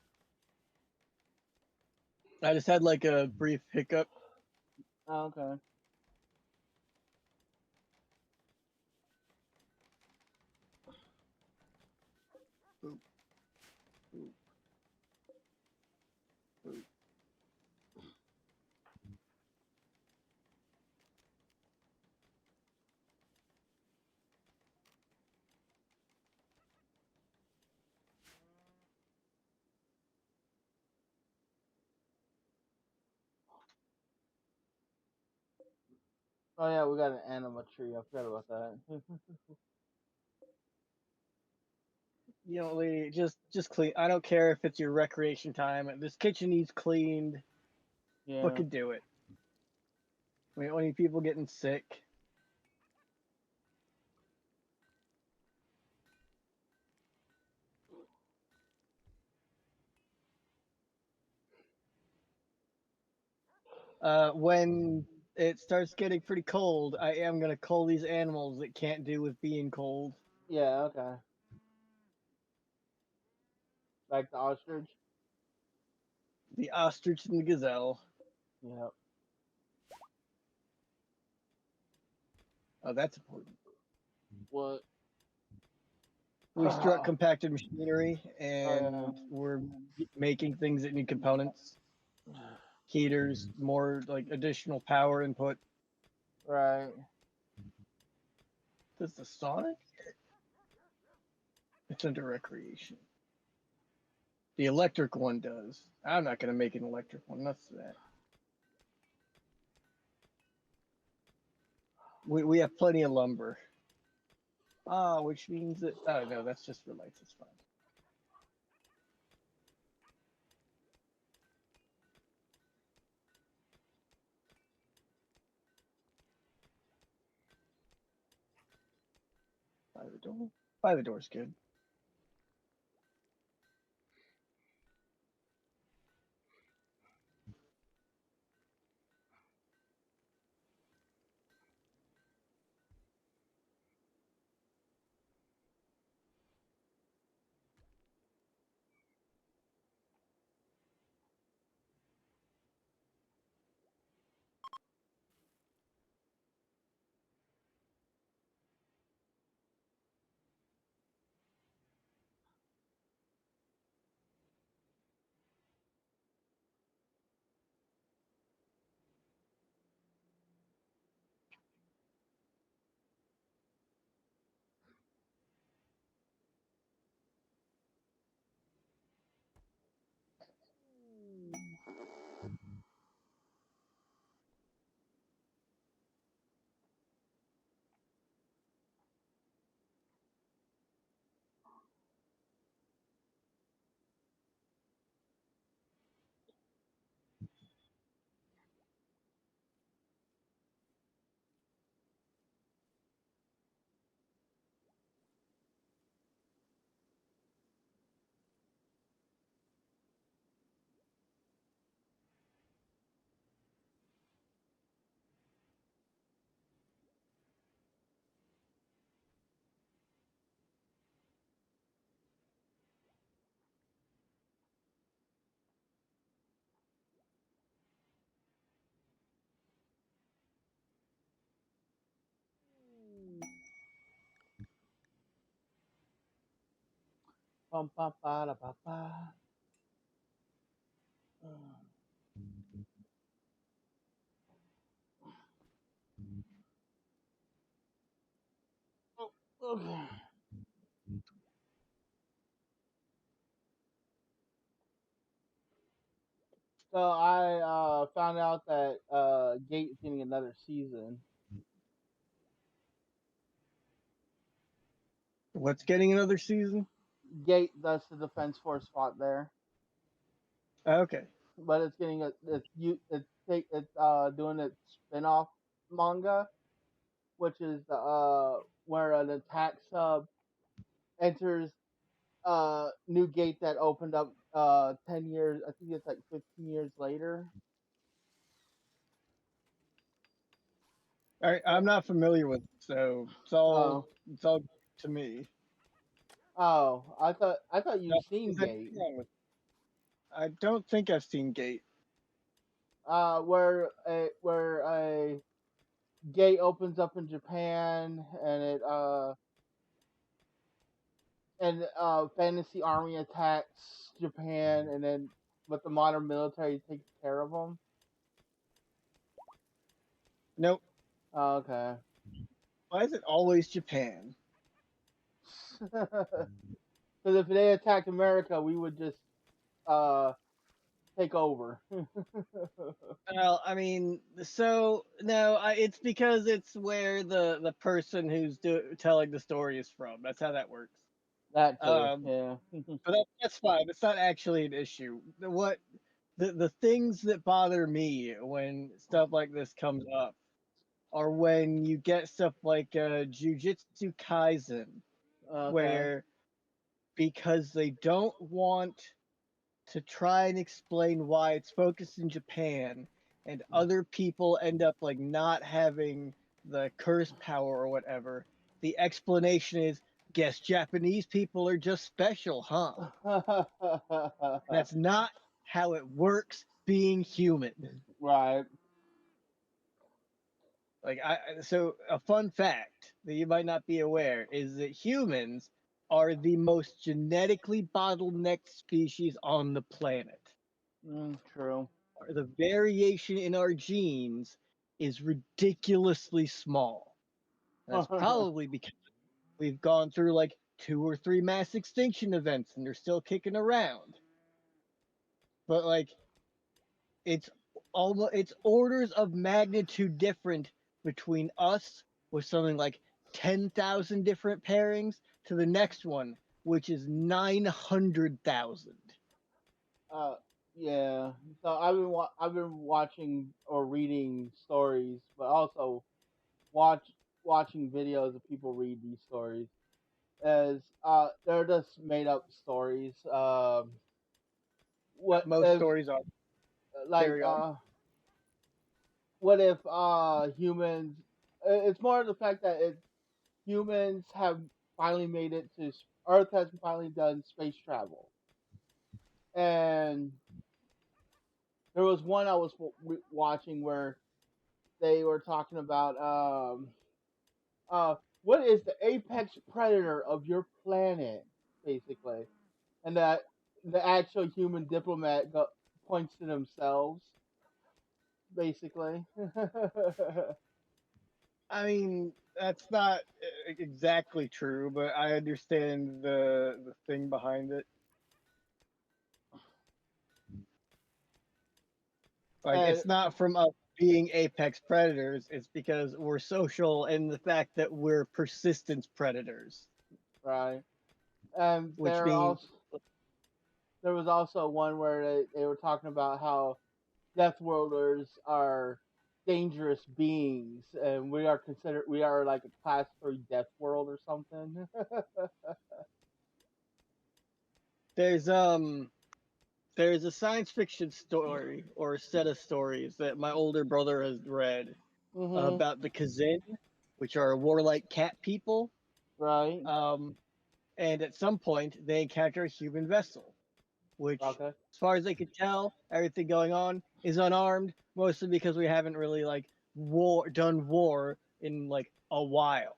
I just had like a brief hiccup. Ah, okay. Oh yeah, we got an anima tree. I forgot about that. You know, lady, just clean. I don't care if it's your recreation time. This kitchen needs cleaned. Yeah. Fucking do it. We don't need people getting sick. When it starts getting pretty cold, I am gonna cull these animals that can't do with being cold. Yeah. Okay. Like the ostrich. The ostrich and the gazelle. Yep. Oh, that's important. What? We struck Oh compacted machinery, yeah. and we're making things that need components, heaters, more like additional power input. Right. Does the sauna? It's under recreation. The electric one does. I'm not gonna make an electric one. That's that. We have plenty of lumber. Ah, which means that oh no, that's just for lights. It's fine. By the door. By the door's good. Pum, pum, ba, da, ba, ba. Okay. So I found out that Gate's getting another season. What's getting another season? Gate, that's the Defense Force fought there, Okay. but it's getting it's doing its spin-off manga, which is the where an attack sub enters new gate that opened up 10 years. I think it's like 15 years later. I'm not familiar with it, so Oh, it's all to me. oh, I thought No, you've seen is there anything Gate. wrong with it? I don't think I've seen Gate. Where a gate opens up in Japan and fantasy army attacks Japan, and then but the modern military takes care of them. Nope. Oh, okay. Why is it always Japan? Because if they attacked America, we would just uh take over. Well, I mean, so no, it's because it's where the person who's telling the story is from. That's how that works. That too. Um, Yeah. but that's fine. It's not actually an issue. The things that bother me when stuff like this comes up are when you get stuff like Jujutsu Kaisen, Okay. where because they don't want to try and explain why it's focused in Japan and other people end up like not having the curse power or whatever. The explanation is guess Japanese people are just special, huh? That's not how it works being human. Right. Like so a fun fact that you might not be aware is that humans are the most genetically bottlenecked species on the planet. True. The variation in our genes is ridiculously small. And that's probably because we've gone through like 2 or 3 mass extinction events and they're still kicking around. But like it's it's orders of magnitude different between us with something like 10,000 different pairings to the next one, which is 900,000. uh, yeah. So I've been watching or reading stories, but also watch watching videos of people read these stories. As they're just made up stories. What Most if stories are. like Carry on. what if humans? It's more of the fact that humans have finally made it to Earth has finally done space travel, and there was one I was watching where they were talking about what is the apex predator of your planet, basically, and that the actual human diplomat points to themselves, basically. I mean, that's not exactly true, but I understand the thing behind it. Like, And it's not from us being apex predators, it's because we're social and the fact that we're persistence predators, right, and which means there was also one where they were talking about how Death Worlders are dangerous beings, and we are like a class 3 Death World or something. there's um there's a science fiction story or a set of stories that my older brother has read Mhm. about the Kazin, which are warlike cat people. Right. Um, and at some point, they encounter a human vessel, which, Okay. as far as they could tell, everything going on is unarmed, mostly because we haven't really like done war in like a while.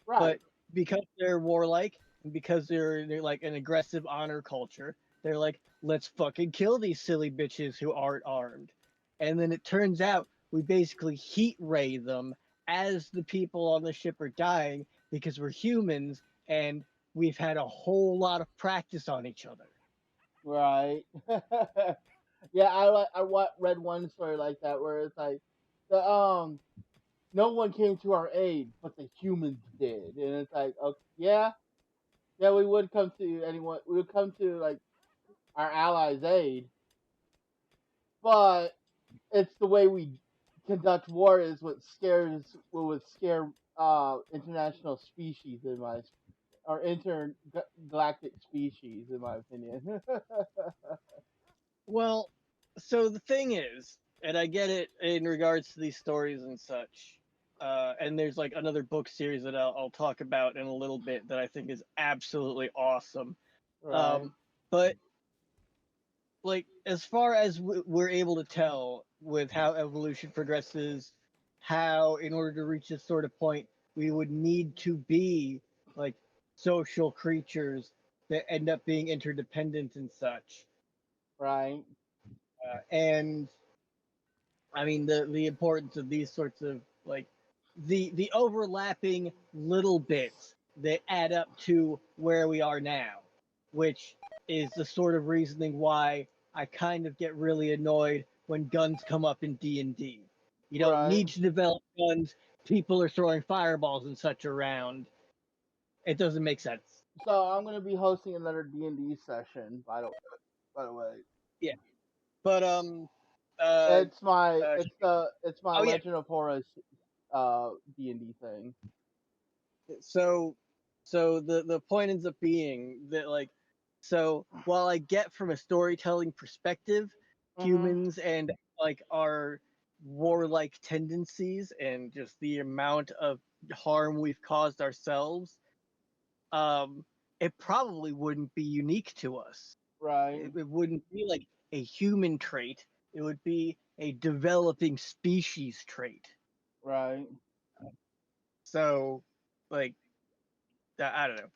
Right. But because they're warlike, because they're like an aggressive honor culture. They're like, let's fucking kill these silly bitches who aren't armed. And then it turns out we basically heat ray them as the people on the ship are dying because we're humans and we've had a whole lot of practice on each other. Right. Yeah, read one story like that where it's like the no one came to our aid, but the humans did, and it's like, okay, yeah, yeah, we would come to anyone, we would come to like our allies' aid, but it's the way we conduct war is what would scare international species in my or intergalactic species in my opinion. Well, so the thing is, and I get it in regards to these stories and such. And there's like another book series that I'll talk about in a little bit that I think is absolutely awesome. Right, Um, but like as far as we're able to tell with how evolution progresses, how in order to reach this sort of point, we would need to be like social creatures that end up being interdependent and such. right, And I mean the importance of these sorts of like the overlapping little bits that add up to where we are now, which is the sort of reasoning why I kind of get really annoyed when guns come up in D&D. You don't right. need to develop guns. People are throwing fireballs and such around. It doesn't make sense. So I'm gonna be hosting another D&D session. By the way, Yeah, but uh, it's my oh yeah, Legend of Horus D&D thing. so the point ends up being that like so while I get from a storytelling perspective Mhm. humans and like our warlike tendencies and just the amount of harm we've caused ourselves, um it probably wouldn't be unique to us. Right, It wouldn't be like a human trait, it would be a developing species trait. right. So like I don't know.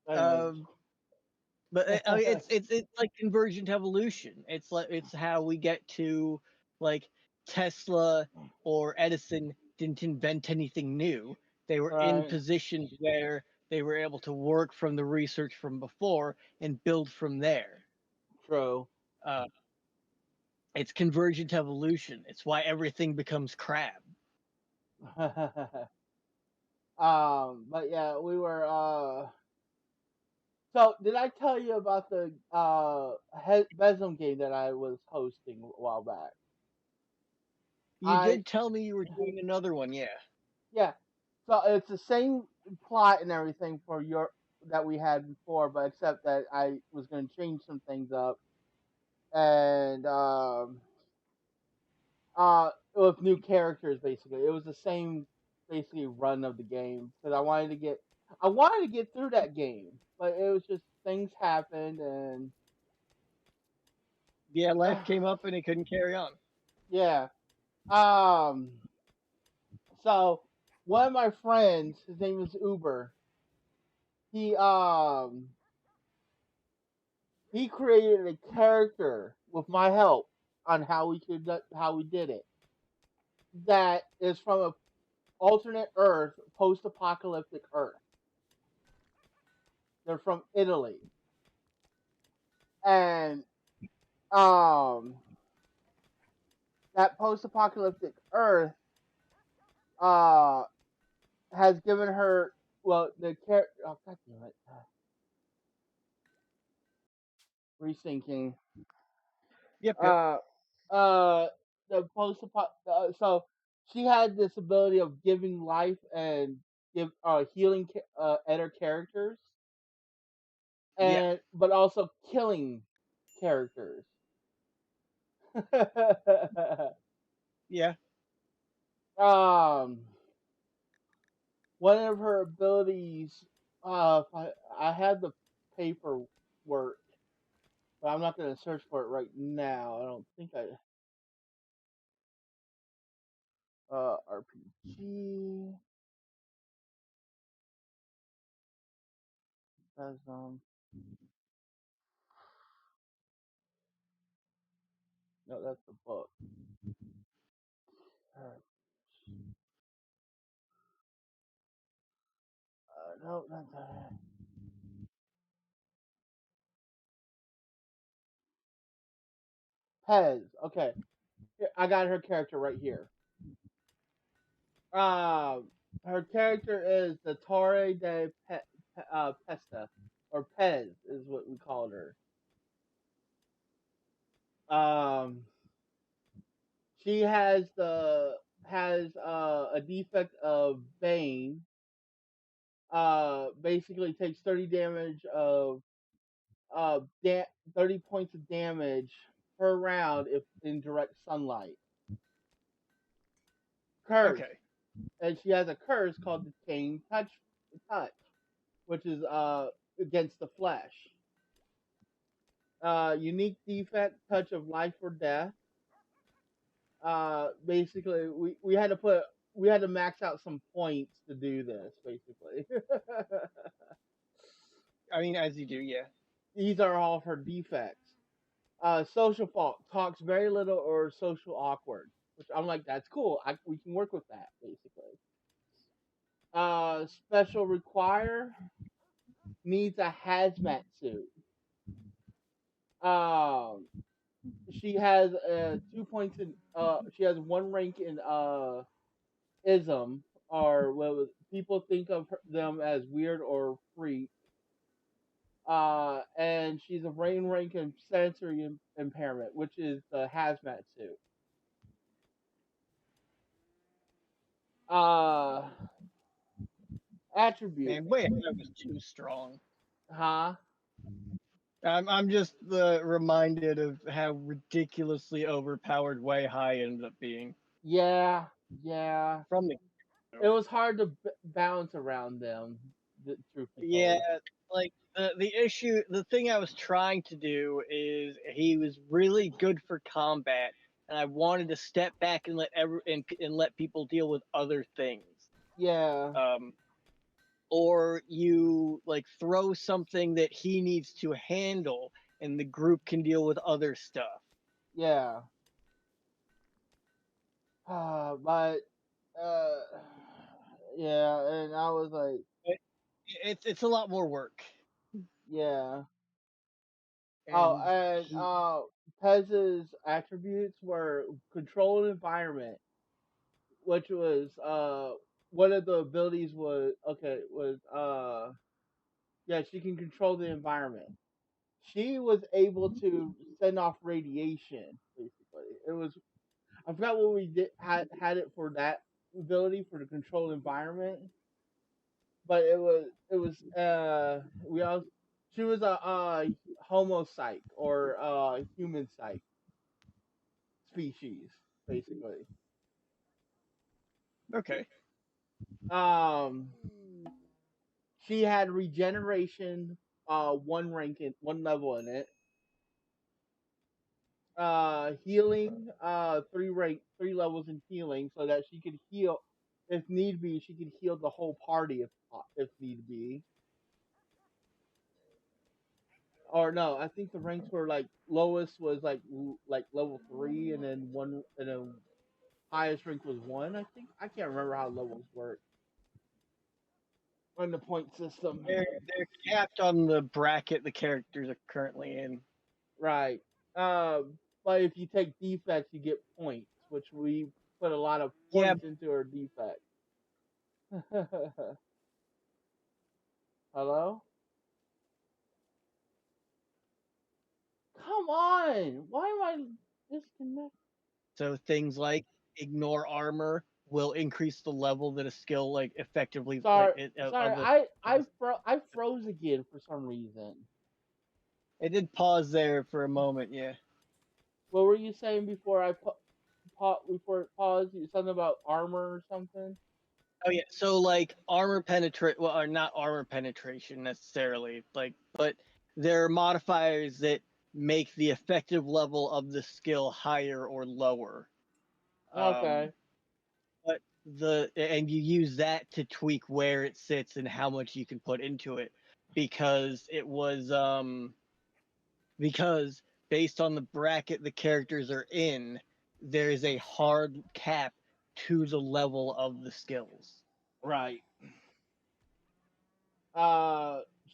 Anyways. But I mean, it's like convergent evolution. It's like it's how we get to like Tesla or Edison didn't invent anything new. They were in Right. positions where they were able to work from the research from before and build from there. True. Uh, it's convergent evolution. It's why everything becomes crab. But yeah, we were so did I tell you about the Besom game that I was hosting a while back? You I did tell me you were doing another one, yeah. Yeah. So it's the same plot and everything for your that we had before, but except that I was going to change some things up and with new characters basically. It was the same basically run of the game because I wanted to get through that game, but it was just things happened and Yeah, life came up and it couldn't carry on. yeah. Um. So one of my friends, his name is Uber. He he created a character with my help on how we did it. That is from a alternate Earth, post-apocalyptic Earth. They're from Italy, and um, that post-apocalyptic Earth uh has given her well the character. Oh god damn it, rethinking. Yep, yep. Uh, uh, the so she had this ability of giving life and give healing other characters, Yeah, and but also killing characters. yeah. um, one of her abilities. I had the paperwork, but I'm not going to search for it right now. I don't think I. RPG. As no, that's the book. No, not that. Pez. Okay, I got her character right here. Um, her character is the Torre de Pesta, or Pez is what we called her. Um, she has a defect of Bane. Basically takes 30 damage of 30 points of damage per round if in direct sunlight. Curse, Okay. and she has a curse called the Chain Touch, which is against the flesh. Unique defect, touch of life or death. Basically, we had to max out some points to do this. Basically, I mean, as you do, yeah. these are all of her defects. Social fault, talks very little or social awkward, which I'm like, that's cool. We can work with that basically. Special require, needs a hazmat suit. Um, she has 2 points in. She has one rank in ism, or what people think of them as weird or freak. And she's a brain rank in sensory impairment, which is the hazmat suit. Uh, attribute, Man, wait, that was too strong. huh? I'm just reminded of how ridiculously overpowered Way High ended up being Yeah, yeah. from the. It was hard to bounce around them. Truth be Yeah, told. like the thing I was trying to do is he was really good for combat, and I wanted to step back and and let people deal with other things. Yeah, Um, or you like throw something that he needs to handle, and the group can deal with other stuff. yeah. But uh, yeah, and I was like, It, it's a lot more work, yeah. Oh, and and he Pez's attributes were controlled environment, which was one of the abilities was yeah, she can control the environment. She was able to send off radiation. Basically, it was I forgot what we did had it for that ability for the controlled environment, but it was we all she was a homo psych or human psych species basically. okay. Um, she had regeneration, one level in it. Healing, three levels in healing, so that she could heal if need be. She could heal the whole party if need be. Or no, I think the ranks were like lowest was like level three, and then one, and then highest rank was one. I think I can't remember how levels work on the point system. They're capped on the bracket the characters are currently in. Right. But if you take defects, you get points, which we put a lot of Yeah, points into our defect. Hello? Come on! Why am I disconnected? so things like ignore armor will increase the level that a skill like effectively like Sorry, sorry. of a. I froze again for some reason. It did pause there for a moment, yeah. What were you saying before before it paused? You something about armor or something? Oh yeah, so like armor penetrate, well, or not armor penetration necessarily, like, but there are modifiers that make the effective level of the skill higher or lower. Um, Okay. but and you use that to tweak where it sits and how much you can put into it. because it was because based on the bracket the characters are in, there is a hard cap to the level of the skills. Right.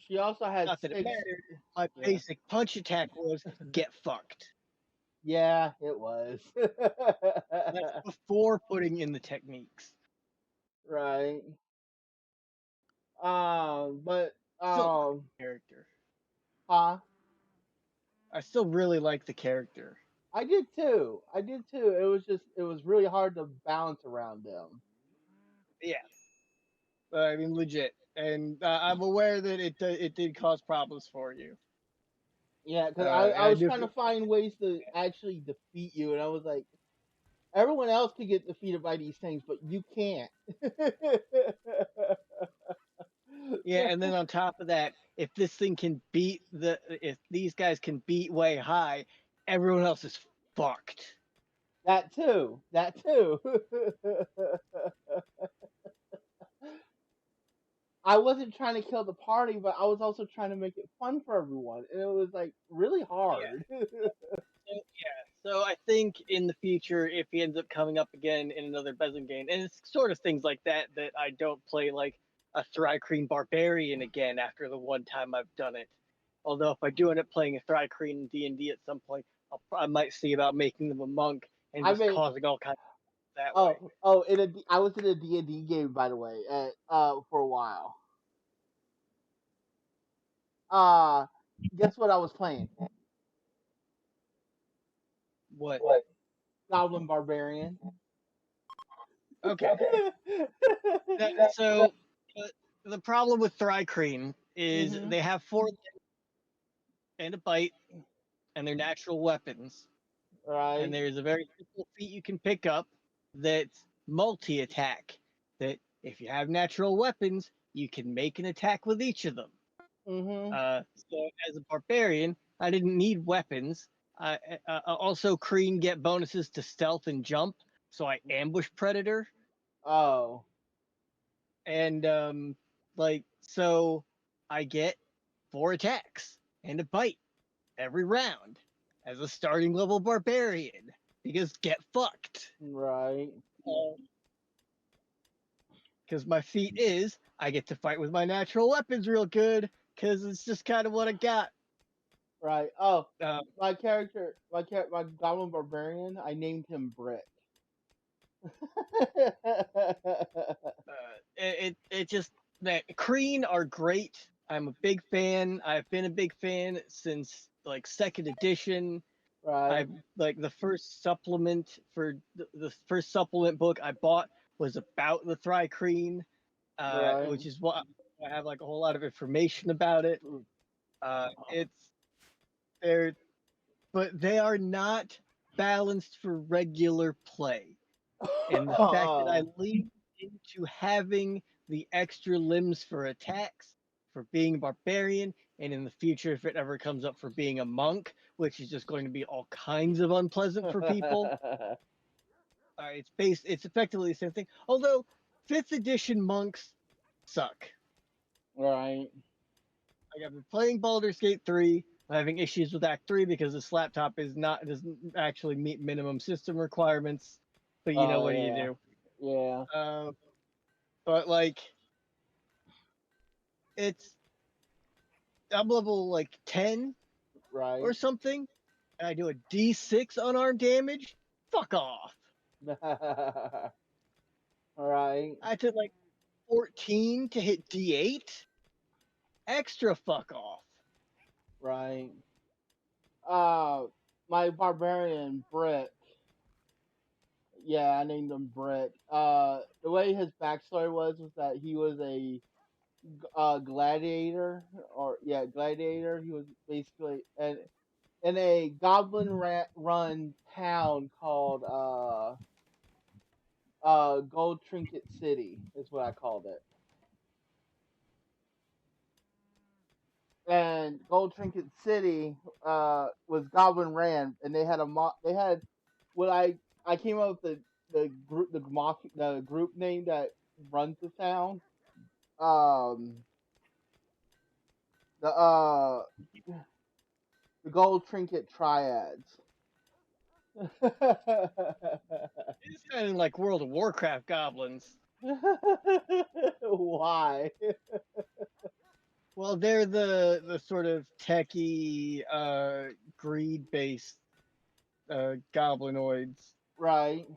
She also had Not that it 6. mattered. My Yeah. basic punch attack was get fucked. Yeah, it was. That's before putting in the techniques. Right. But Still character. huh? I still really like the character. I did too. I did too. It was really hard to balance around them. Yeah, I mean legit, and I'm aware that it did cause problems for you. Yeah, because I I was do. trying to find ways to actually defeat you, and I was like, everyone else can get defeated by these things, but you can't. Yeah, and then on top of that, if this thing can beat if these guys can beat way high, everyone else is fucked. That too. That too. I wasn't trying to kill the party, but I was also trying to make it fun for everyone, and it was like really Yeah. hard. So I think in the future, if he ends up coming up again in another Besom game, and it's sort of things like that that I don't play like a Thrycreen Barbarian again after the one time I've done it. Although if I do end up playing a Thrycreen in D&D at some point, I might see about making them a monk and I just mean, causing all kinds of that way. I was in a D&D game, by the way, for a while. Uh, guess what I was playing? What? Goblin Barbarian. Okay. So uh, the problem with Thrycreen is Mhm. they have 4 and a bite, and they're natural weapons. And Right. there's a very simple feat you can pick up that's multi attack. That if you have natural weapons, you can make an attack with each of them. Mhm. So as a barbarian, I didn't need weapons. Also, Kreen get bonuses to stealth and jump, so I ambush predator, Oh. and so I get 4 attacks and a bite every round as a starting level barbarian because get fucked. Right. Because my feat is I get to fight with my natural weapons real good because it's just kind of what I got. Right. Oh, Uh, my Goblin Barbarian. I named him Brick. it just that Kreen are great. I'm a big fan. I've been a big fan since like second edition. Right. I like the first supplement for the first supplement book I bought was about the Thrycreen, Right. which is what I have like a whole lot of information about it. It's they're but they are not balanced for regular play. And the fact that I Oh. lean into having the extra limbs for attacks, for being a barbarian, and in the future, if it ever comes up for being a monk, which is just going to be all kinds of unpleasant for people, it's effectively the same thing. Although 5th edition monks suck. Right. Like I've been playing Baldur's Gate 3. I'm having issues with Act 3 because this laptop doesn't actually meet minimum system requirements. But you know Oh what do you yeah. do? Yeah. Uh, but like it's I'm level like 10 Right. or something, and I do a D6 unarmed damage. Fuck off. Right. I took like 14 to hit D8. Extra fuck off. Right. Uh, my barbarian Brick. Yeah, I named him Brick. The way his backstory was that he was a gladiator, or yeah, gladiator. He was basically in a run town called Gold Trinket City is what I called it. And Gold Trinket City was Goblin Ran, and they had what I came up with the group name that runs the town. Um, the gold trinket triads. It's sounding like World of Warcraft goblins. Why? Well, they're the sort of techie, greed based goblinoids, Right.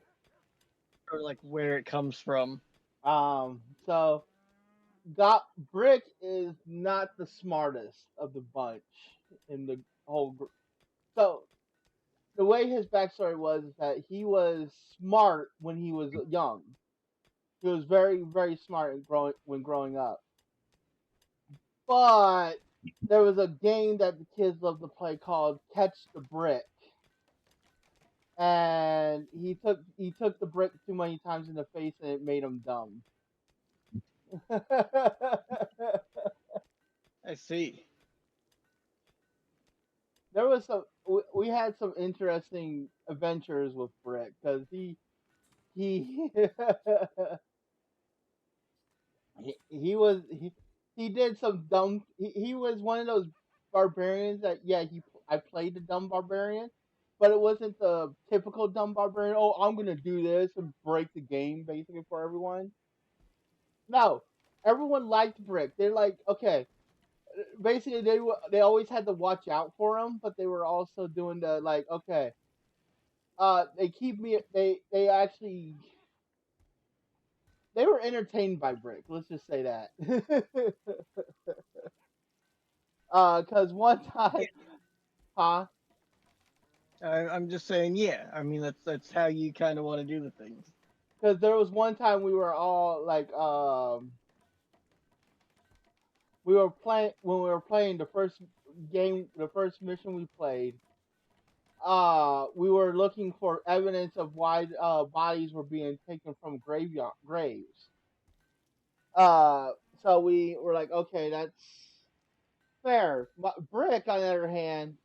or like where it comes from. So got Brick is not the smartest of the bunch in the whole group. So the way his backstory was is that he was smart when he was young. He was very, very smart when growing up. But there was a game that the kids loved to play called Catch the Brick, and he took the brick too many times in the face, and it made him dumb. I see. There was we had some interesting adventures with Brick because he he did some dumb. He was one of those barbarians that yeah I played the dumb barbarian, but it wasn't the typical dumb barbarian. Oh, I'm gonna do this and break the game basically for everyone. No, everyone liked Brick. They're like okay, basically they always had to watch out for him, but they were also doing the like okay, they keep me they actually they were entertained by Brick. Let's just say that. Cause one time, huh? I'm just saying, yeah. I mean, that's how you kind of want to do the things. Cause there was one time we were all like, we were playing when we were playing the first game, the first mission we played. We were looking for evidence of why bodies were being taken from graveyard graves. Uh, so we were like, okay, that's fair. But Brick, on the other hand,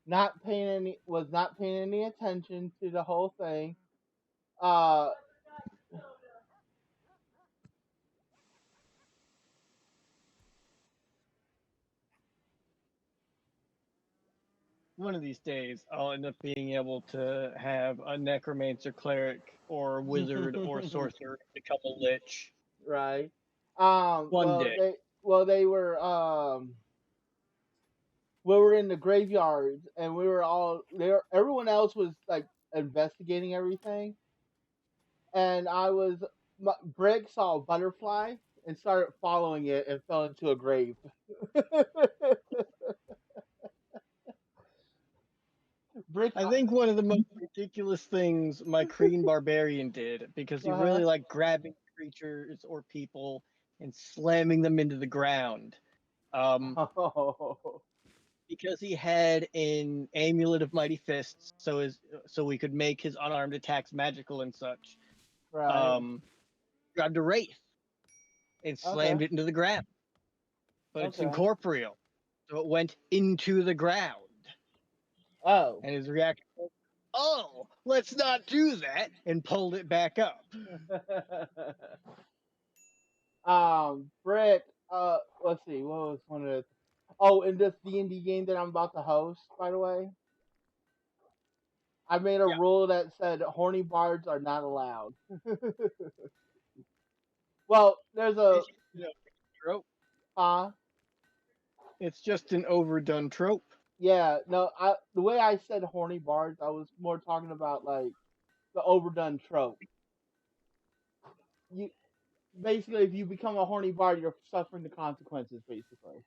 not paying any attention to the whole thing. Uh, One of these days, I'll end up being able to have a necromancer, cleric, or wizard or sorcerer become a lich right. one day. They were we were in the graveyards and we were all there. Everyone else was like investigating everything, and Brick saw a butterfly and started following it and fell into a grave. Brick, I think one of the most ridiculous things my Kreen barbarian did, because he uh really liked grabbing creatures or people and slamming them into the ground. Um, huh. because he had an amulet of mighty fists, so we could make his unarmed attacks magical and such. Right. Um, grabbed a wraith and Okay. slammed it into the ground, but it's Okay. incorporeal, so it went into the ground. Oh. And his reaction was, "Oh, let's not do that," and pulled it back up. Brick. Let's see. What was one of the? Oh, in this D&D game that I'm about to host, by the way, I made a Yeah, rule that said horny bards are not allowed. Well, there's a it's just an overdone trope. uh It's just an overdone trope. yeah, no, the way I said horny bards, I was more talking about like the overdone trope. You basically if you become a horny bard, you're suffering the consequences basically.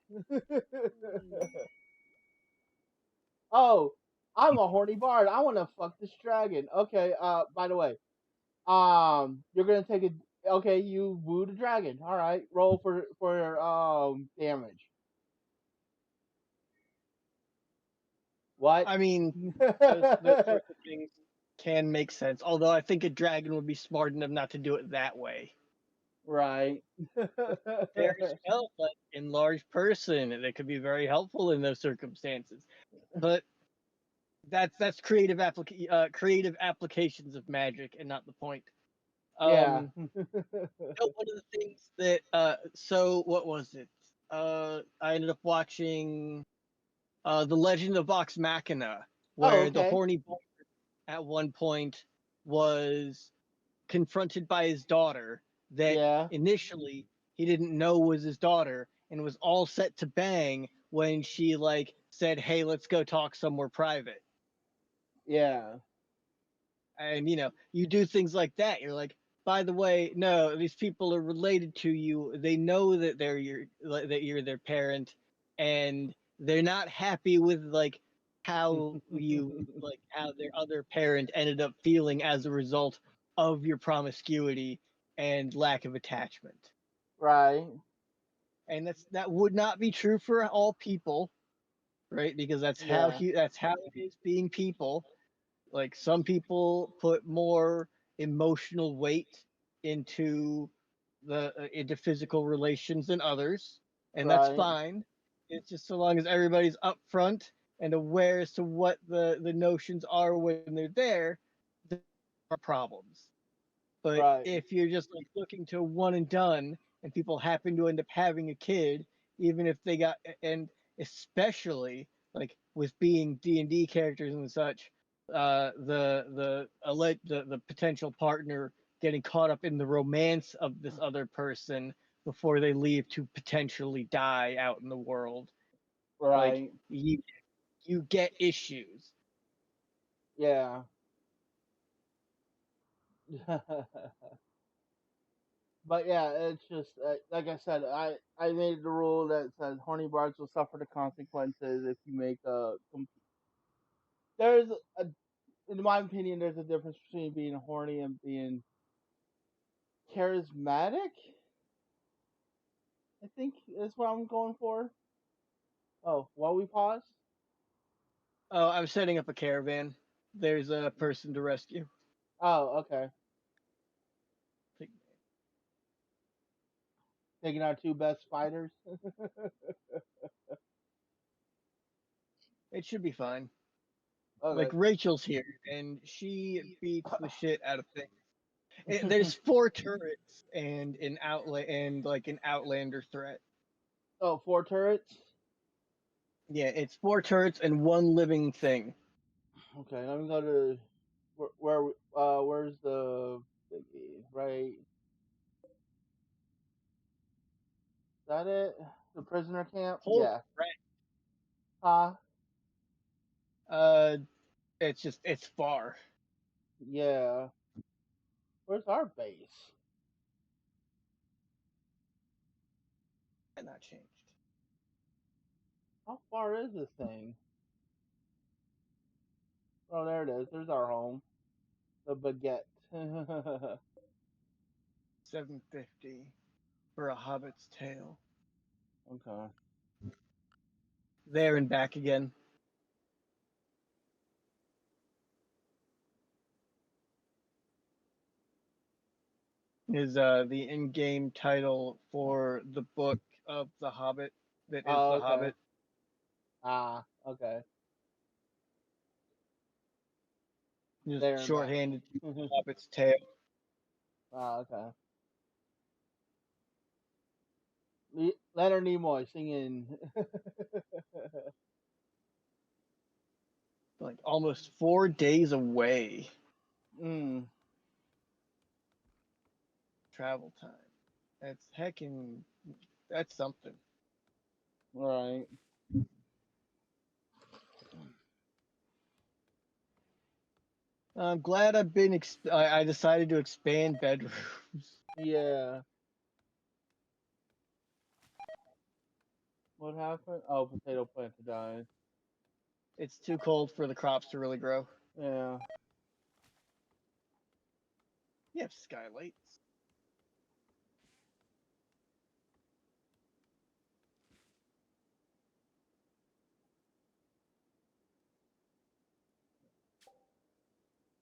Oh, I'm a horny bard. I want to fuck this dragon. Okay, by the way, you're gonna take a. Okay, you woo the dragon. All right, roll for damage. What? I mean, those sorts of things can make sense. Although I think a dragon would be smart enough not to do it that way. Right. Very spell, but enlarged person that could be very helpful in those circumstances. But that's creative applications of magic and not the point. Yeah. Um, one of the things that so what was it? I ended up watching The Legend of Vox Machina, Oh, where the okay. horny boy at one point was confronted by his daughter that Yeah, initially he didn't know was his daughter and was all set to bang when she like said, "Hey, let's go talk somewhere private." yeah, And you do things like that. You're like, by the way, no, these people are related to you. They know that that you're their parent, and they're not happy with like how their other parent ended up feeling as a result of your promiscuity and lack of attachment. right. And that would not be true for all people, right? Because Yeah, that's how it is being people. Like some people put more emotional weight into into physical relations than others, and that's right, fine. It's just so long as everybody's upfront and aware as to what the notions are when they're there are problems. But right, if you're just like looking to one and done, and people happen to end up having a kid, even if they got, and especially like with being D&D characters and such, the potential partner getting caught up in the romance of this other person before they leave to potentially die out in the world, like right. you get issues. Yeah. But yeah, it's just like I said, I made the rule that says horny bards will suffer the consequences if you make a. There's a, in my opinion, there's a difference between being horny and being charismatic. I think is what I'm going for. Oh, while we pause. Oh, I'm setting up a caravan. There's a person to rescue. Oh, okay. Taking our two best fighters. It should be fine. Like Okay. Rachel's here, and she beats the shit out of things. There's four turrets and an outlander threat. Oh, four turrets. Yeah, it's four turrets and one living thing. Okay, let me go to where's the thingy? Right, is that it? The prisoner camp? Whole Yeah. threat. Huh? Uh, it's far. Yeah. Where's our base? And not changed. How far is this thing? Oh, there it is. There's our home. The baguette. 750 for a hobbit's tail. Okay. There and back again is the in-game title for the book of the Hobbit that is Oh, the okay. Hobbit. Ah, okay. Just There and back. shorthanded to Hobbit's tail. Ah, okay. Leonard Nimoy singing. Like almost 4 days away Mm, travel time. That's heckin' that's something. right. I'm glad I decided to expand bedrooms. Yeah. What happened? Oh, potato plant to die. It's too cold for the crops to really grow. Yeah. You have skylights.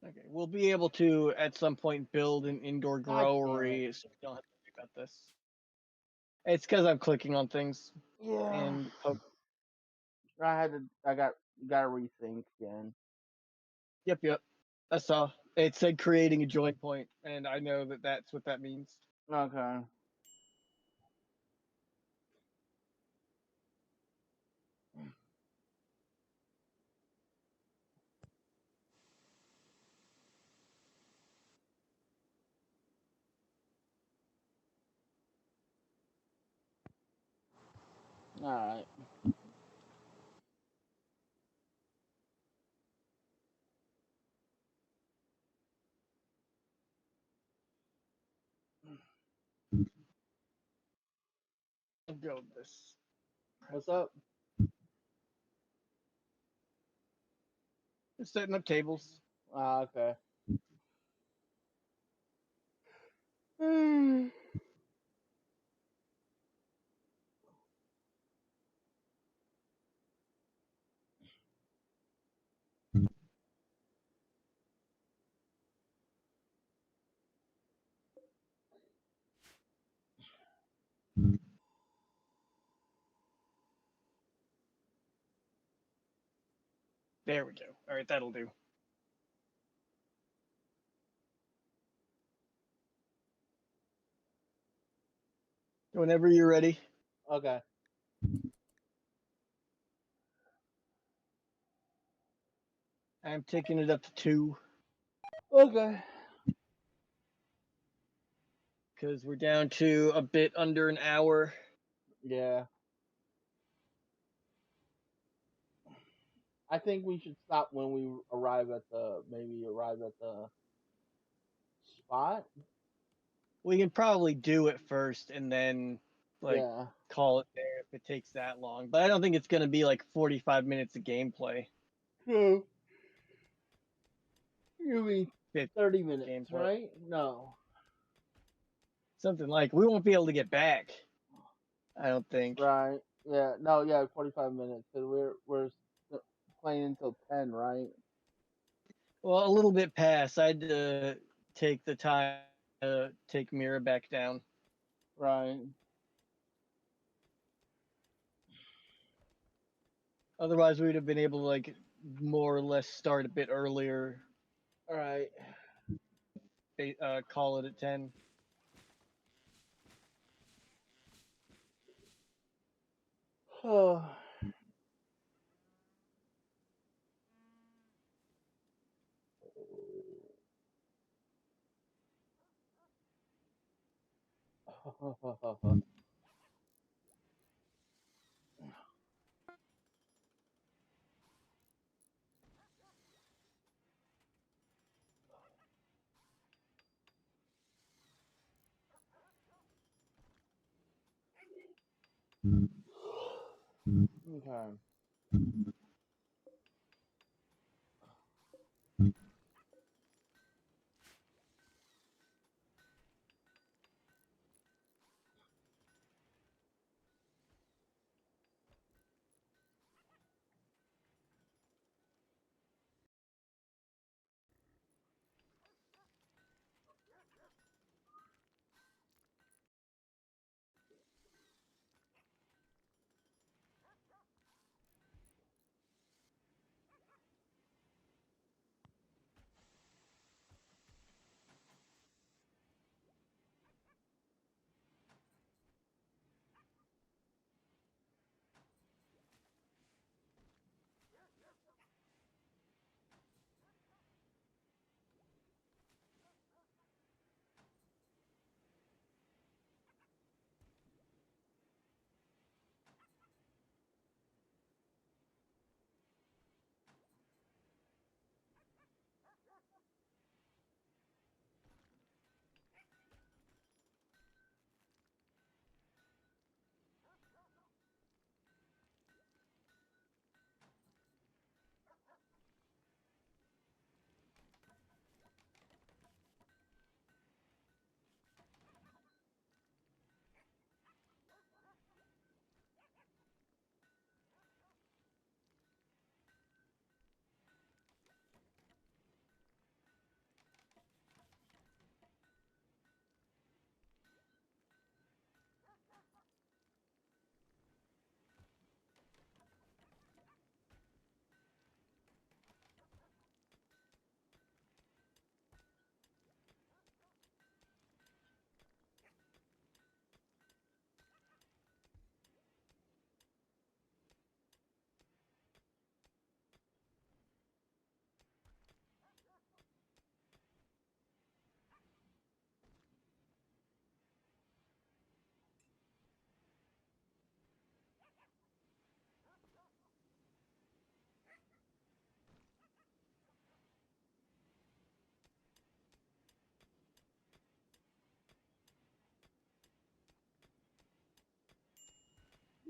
Okay, we'll be able to at some point build an indoor God damn it. growery, so we don't have to worry about this. It's because I'm clicking on things Yeah. and I gotta rethink again. yep. I saw it said creating a joint point, and I know that that's what that means. Okay. All right. I'll go with this. What's up? Just setting up tables. Okay. Hmm. There we go. All right, that'll do. Whenever you're ready, Okay. I'm taking it up to 2 Okay. because we're down to a bit under an hour. Yeah. I think we should stop when we arrive at the spot. We can probably do it first and then like Yeah. call it there if it takes that long. But I don't think it's going to be like 45 minutes of gameplay. Hmm. You mean 50 30 minutes, gameplay. right? No. Something like we won't be able to get back. I don't think. Right. Yeah. No. Yeah. 45 minutes. Cause playing until 10, right? Well, a little bit past. I had to take the time to take Mira back down. Right. Otherwise, we'd have been able to like more or less start a bit earlier. All right. Call it at 10. Oh. Okay.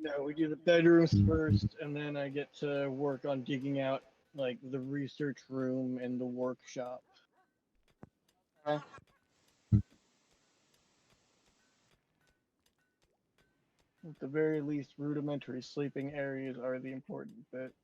No, we do the bedrooms first, and then I get to work on digging out like the research room and the workshop. Okay. At the very least, rudimentary sleeping areas are the important bit.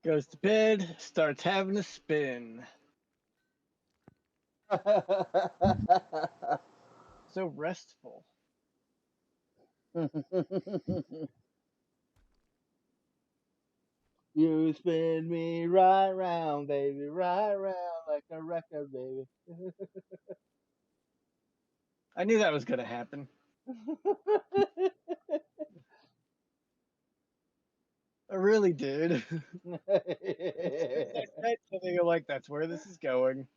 Goes to bed, starts having a spin. So restful. You spin me right round, baby, right round like a record, baby. I knew that was gonna happen. I really did. As soon as I said something, I'm like, that's where this is going.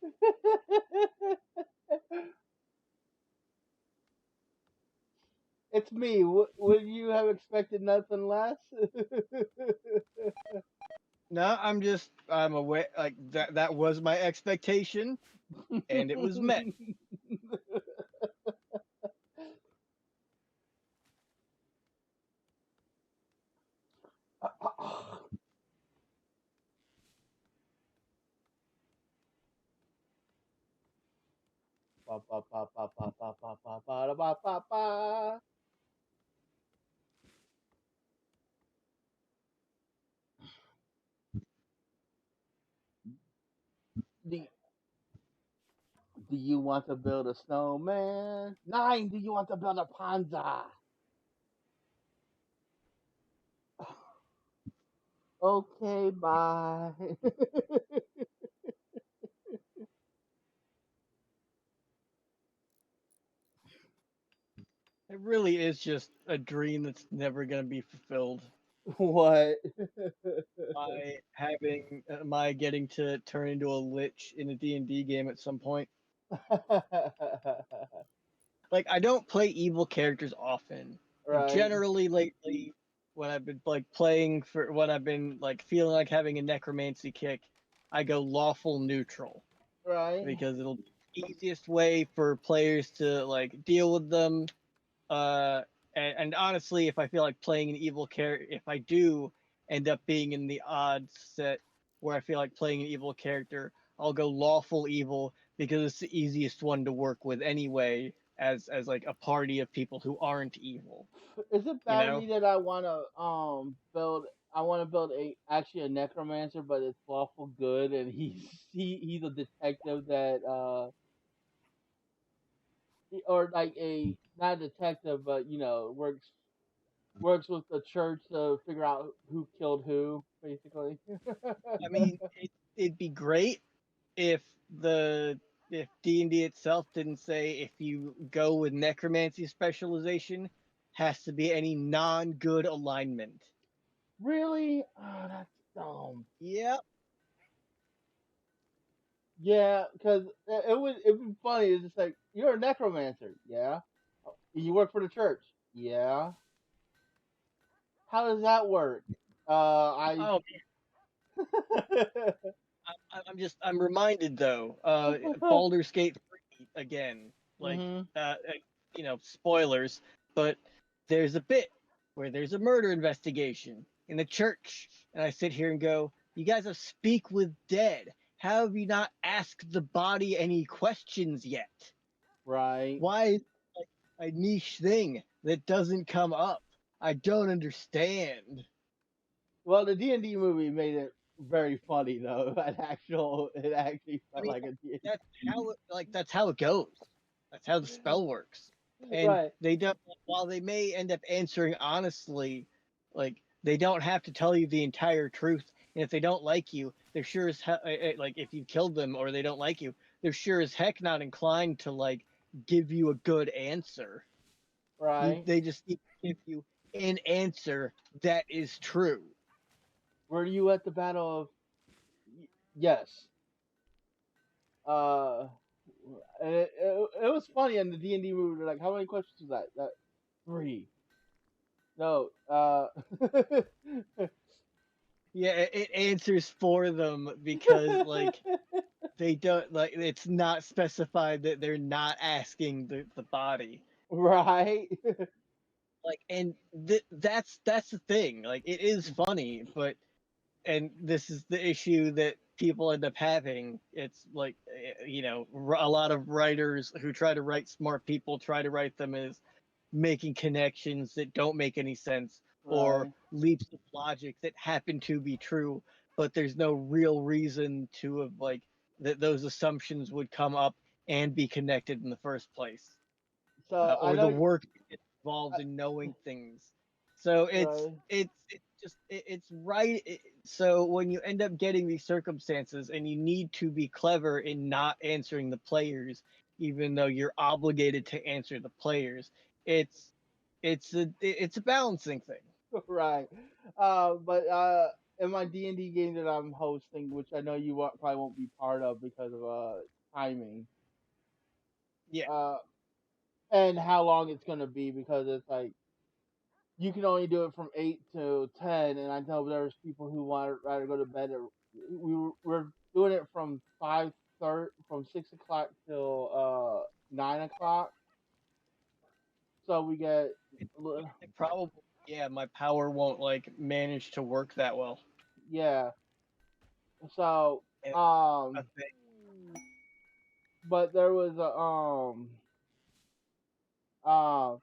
It's me. Would you have expected nothing less? No, I'm aware. Like that was my expectation, and it was met. Ba, ba, ba, ba, ba, ba, ba, ba, ba, da, ba, ba, ba. Do, do you want to build a snowman? 9. Do you want to build a panza? Okay, bye. It really is just a dream that's never gonna be fulfilled. What? My getting to turn into a lich in a D&D game at some point. Like I don't play evil characters often. Like Right, generally lately when I've been like playing for when I've been like feeling like having a necromancy kick, I go lawful neutral right. because it'll be the easiest way for players to like deal with them. Uh and honestly, if I feel like playing an evil character, if I do end up being in the odds set where I feel like playing an evil character, I'll go lawful evil because it's the easiest one to work with anyway, as like a party of people who aren't evil. Is it You bad of know? me that I want to build? I want to build a actually a necromancer, but it's lawful good, and he's a detective that or like a not a detective, but works with the church to figure out who killed who, basically. I mean, it'd be great if the if D&D itself didn't say if you go with necromancy specialization has to be any non-good alignment. Really? Oh, that's dumb. Yep. Yeah, because it'd be funny. It's just like you're a necromancer. Yeah. "Oh, you work for the church. Yeah. How does that work? I. Oh, I'm reminded though, Baldur's Gate 3 again, like, Mhm. spoilers, but there's a bit where there's a murder investigation in a church, and I sit here and go, "You guys have speak with dead. How have you not asked the body any questions yet? Right. Why is it like a niche thing that doesn't come up? I don't understand." Well, the D&D movie made it very funny though. It actually I felt mean, like a D. that's how it goes. That's how the spell works. And Right. they don't, while they may end up answering honestly, like they don't have to tell you the entire truth. And if they don't like you, they're sure as like if you killed them or they don't like you, they're sure as heck not inclined to like give you a good answer. Right. They just need to give you an answer that is true. Were you at the battle of? Yes. Uh, and it was funny in the D&D movie. They're like, how many questions is that? That three. No. Yeah, it answers for them because like they don't like it's not specified that they're not asking the body right. like and that's the thing like it is funny but and this is the issue that people end up having it's like a lot of writers who try to write smart people try to write them as making connections that don't make any sense or Right. leaps of logic that happen to be true but there's no real reason to have like that those assumptions would come up and be connected in the first place So I or the know. work involved in knowing things so Right. it's right so when you end up getting these circumstances and you need to be clever in not answering the players even though you're obligated to answer the players it's it's a balancing thing. Right. But in my D&D game that I'm hosting, which I know probably won't be part of because of timing, Yeah, uh, and how long it's gonna be because it's like you can only do it from 8 to 10, and I know there's people who want to rather go to bed. We're doing it from 5:30, from 6 o'clock till 9 o'clock. So we get, probably. Yeah, my power won't like manage to work that well. yeah. So And a thing. but there was a uh,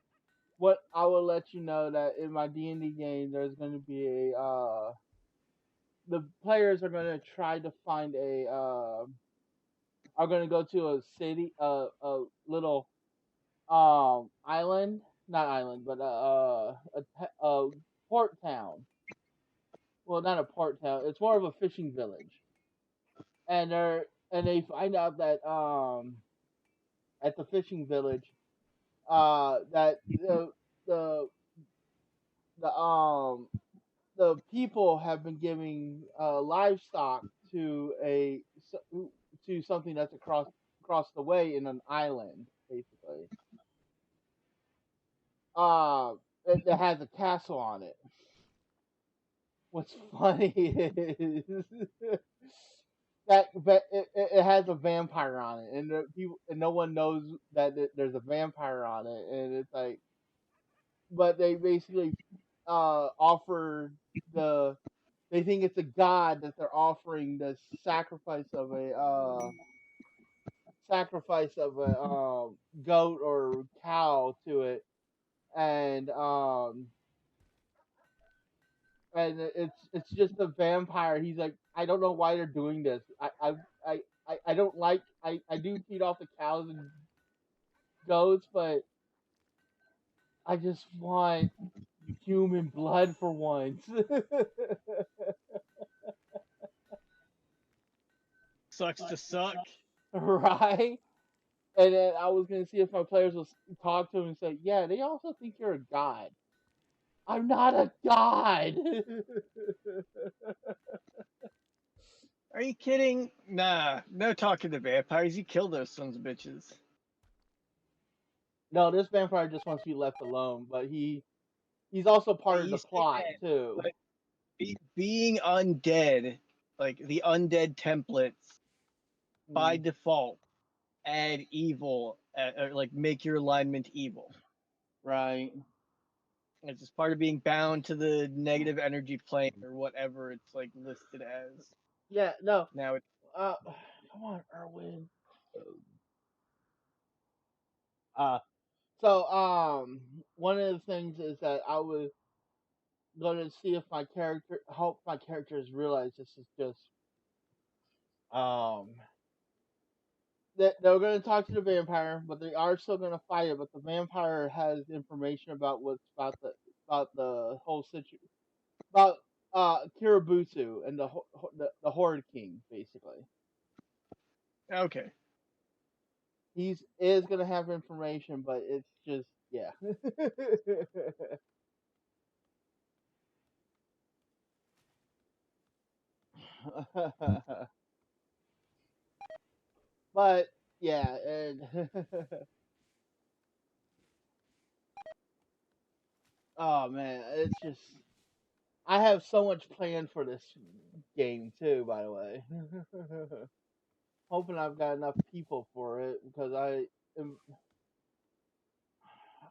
what I will let you know that in my D&D game there's going to be the players are going to try to find are going to go to a city, a little island, not island, but a port town. Well, not a port town. It's more of a fishing village, and they find out that at the fishing village that the the the people have been giving livestock to to something that's across the way in an island, basically. Uh, that has a castle on it. What's funny is it has a vampire on it, and no one knows that there's a vampire on it, and it's like, but they basically offer the they think it's a god that they're offering the sacrifice of a goat or cow to it, and it's just a vampire. He's like, I don't know why they're doing this. I don't like I do feed off the cows and goats, but I just want human blood for once. Sucks to suck. Right? And then I was gonna see if my players will talk to him and say, "Yeah, they also think you're a god." I'm not a god. Are you kidding? Nah, no talking to vampires. You kill those sons of bitches. No, this vampire just wants to be left alone, but he's also part of You the say plot that, too. but being undead, like the undead templates by Mm, default, add evil, or like make your alignment evil. right. It's just part of being bound to the negative energy plane or whatever it's like listed as. Yeah. No. Now it's Uh, come on, Erwin. Uh, so one of the things is that I was going to see if my character, hope my characters realize this is just um that they're going to talk to the vampire, but they are still going to fight it. But the vampire has information about what's about the whole situation about Kiributu and the Horde King, basically. okay. He's is going to have information, but it's just yeah. But yeah, and oh man, it's just I have so much planned for this game too. By the way, hoping I've got enough people for it because I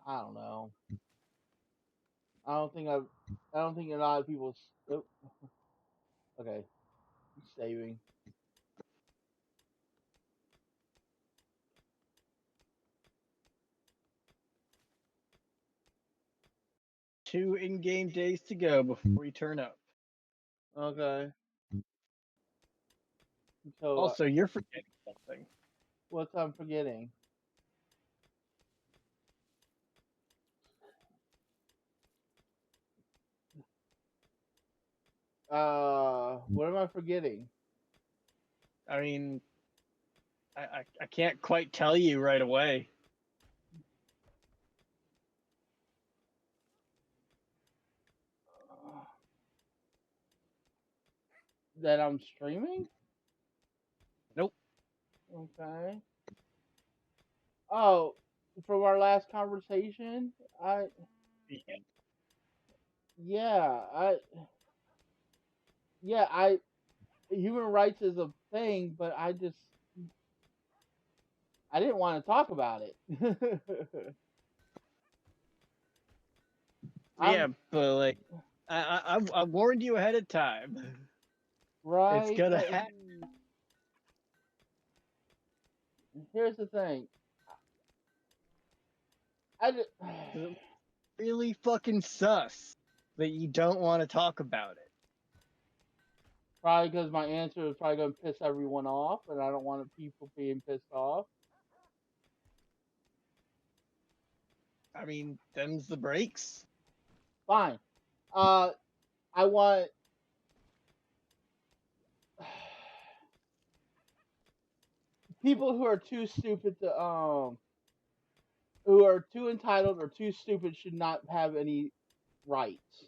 don't know. I don't think I've I don't think a lot of people. Oh, okay, saving. 2 in-game days to go before you turn up. Okay, so Also, you're forgetting something. what's I'm forgetting? What am I forgetting? I mean, I can't quite tell you right away. That I'm streaming? Nope. Okay. Oh, from our last conversation, I yeah, I human rights is a thing, but I didn't want to talk about it. Yeah, I'm but like, I warned you ahead of time. It's right, gonna but happen. here's the thing. I just, Really fucking sus that you don't want to talk about it. probably because my answer is probably going to piss everyone off, and I don't want people being pissed off. I mean, them's the breaks. Fine. Uh, I want people who are too stupid to who are too entitled or too stupid should not have any rights.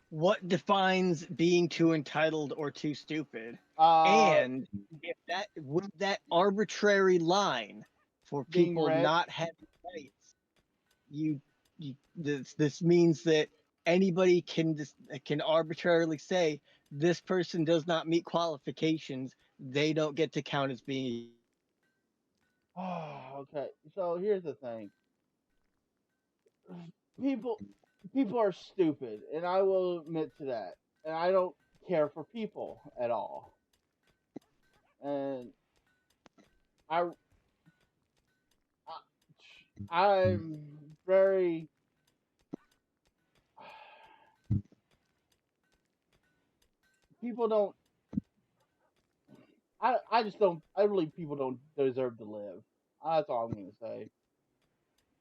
What defines being too entitled or too stupid? Uh, And if that with that arbitrary line for being people rich. not having rights, this means that anybody can arbitrarily say this person does not meet qualifications. They don't get to count as being. Oh, okay. So here's the thing. People people are stupid, and I will admit to that. And I don't care for people at all. And I, I'm very people don't I just don't I believe people don't deserve to live. That's all I'm gonna say.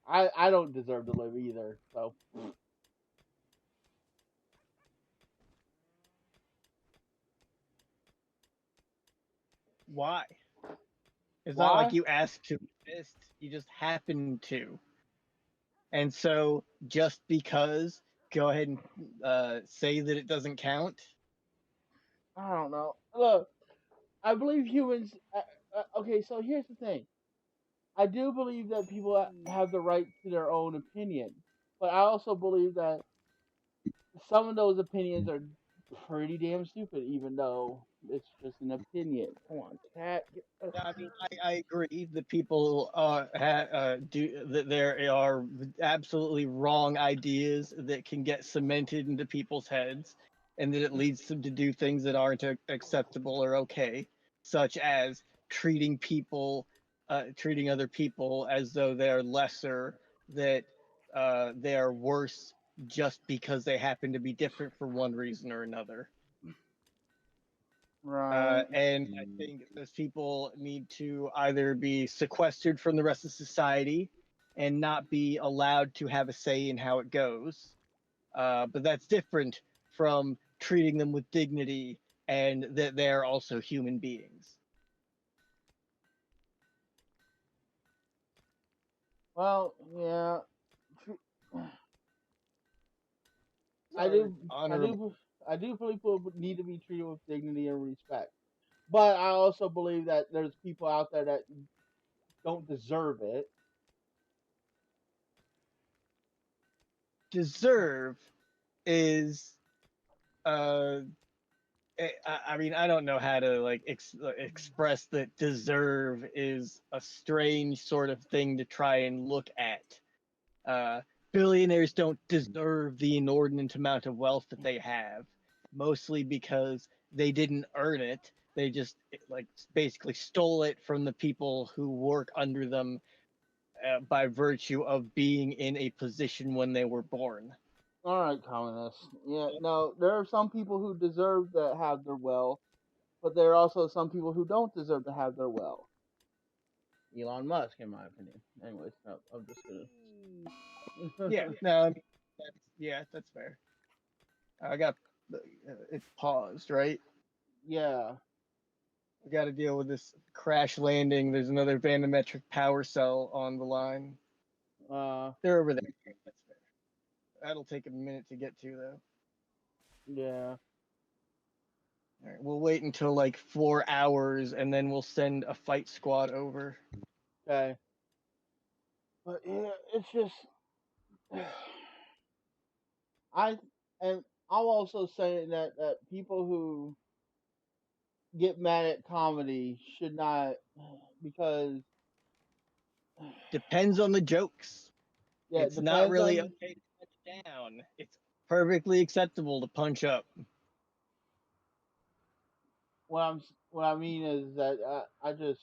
I don't deserve to live either. So Why? It's not like why? you asked to exist, you just happen to. And so just because, go ahead and say that it doesn't count. I don't know. Look, I believe humans. Okay, so here's the thing. I do believe that people have the right to their own opinion, but I also believe that some of those opinions are pretty damn stupid, even though it's just an opinion. Come on, cat. Yeah, I mean, I agree that people do that. There are absolutely wrong ideas that can get cemented into people's heads, and that it leads them to do things that aren't acceptable or okay, such as treating other people as though they're lesser, that they are worse just because they happen to be different for one reason or another. Right. And I think those people need to either be sequestered from the rest of society and not be allowed to have a say in how it goes. But that's different from treating them with dignity and that they're also human beings. Well, yeah. tr- I Are do. I honorable. do. I do believe people need to be treated with dignity and respect. But I also believe that there's people out there that don't deserve it. Deserve is uh I mean, I don't know how to like express that deserve is a strange sort of thing to try and look at. Uh, Billionaires don't deserve the inordinate amount of wealth that they have, mostly because they didn't earn it. They just like basically stole it from the people who work under them by virtue of being in a position when they were born. All right, communists. Yeah, no, there are some people who deserve to have their wealth, but there are also some people who don't deserve to have their wealth. Elon Musk, in my opinion. Anyways, no, I'm just Yeah, gonna. no, I mean, that's fair. I got it's paused, right? Yeah. We got to deal with this crash landing. There's another vandometric power cell on the line. Uh. They're over there. That's fair. That'll take a minute to get to, though. Yeah. All right, we'll wait until like 4 hours, and then we'll send a fight squad over. Okay. But yeah, it's just I and I'll also say that people who get mad at comedy should not because Depends on the jokes. yeah, it It's not depends really on okay to punch down. It's perfectly acceptable to punch up. what I mean is that I just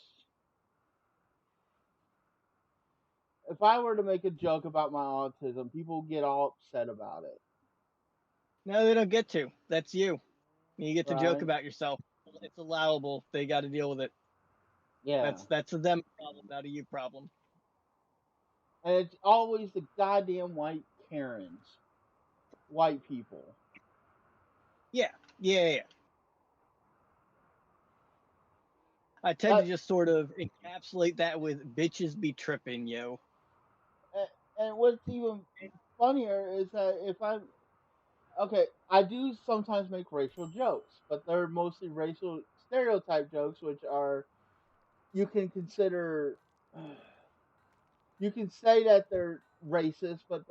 if I were to make a joke about my autism, people get all upset about it, No, they don't get to. That's you. You get to joke right? about yourself. It's allowable. They got to deal with it. Yeah, That's a them problem, not a you problem. and it's always the goddamn white Karens, white people. Yeah, yeah. I tend to That just sort of encapsulate that with bitches be tripping, yo. and what's even funnier is that if I'm okay, I do sometimes make racial jokes, but they're mostly racial stereotype jokes, which are you can consider you can say that they're racist, but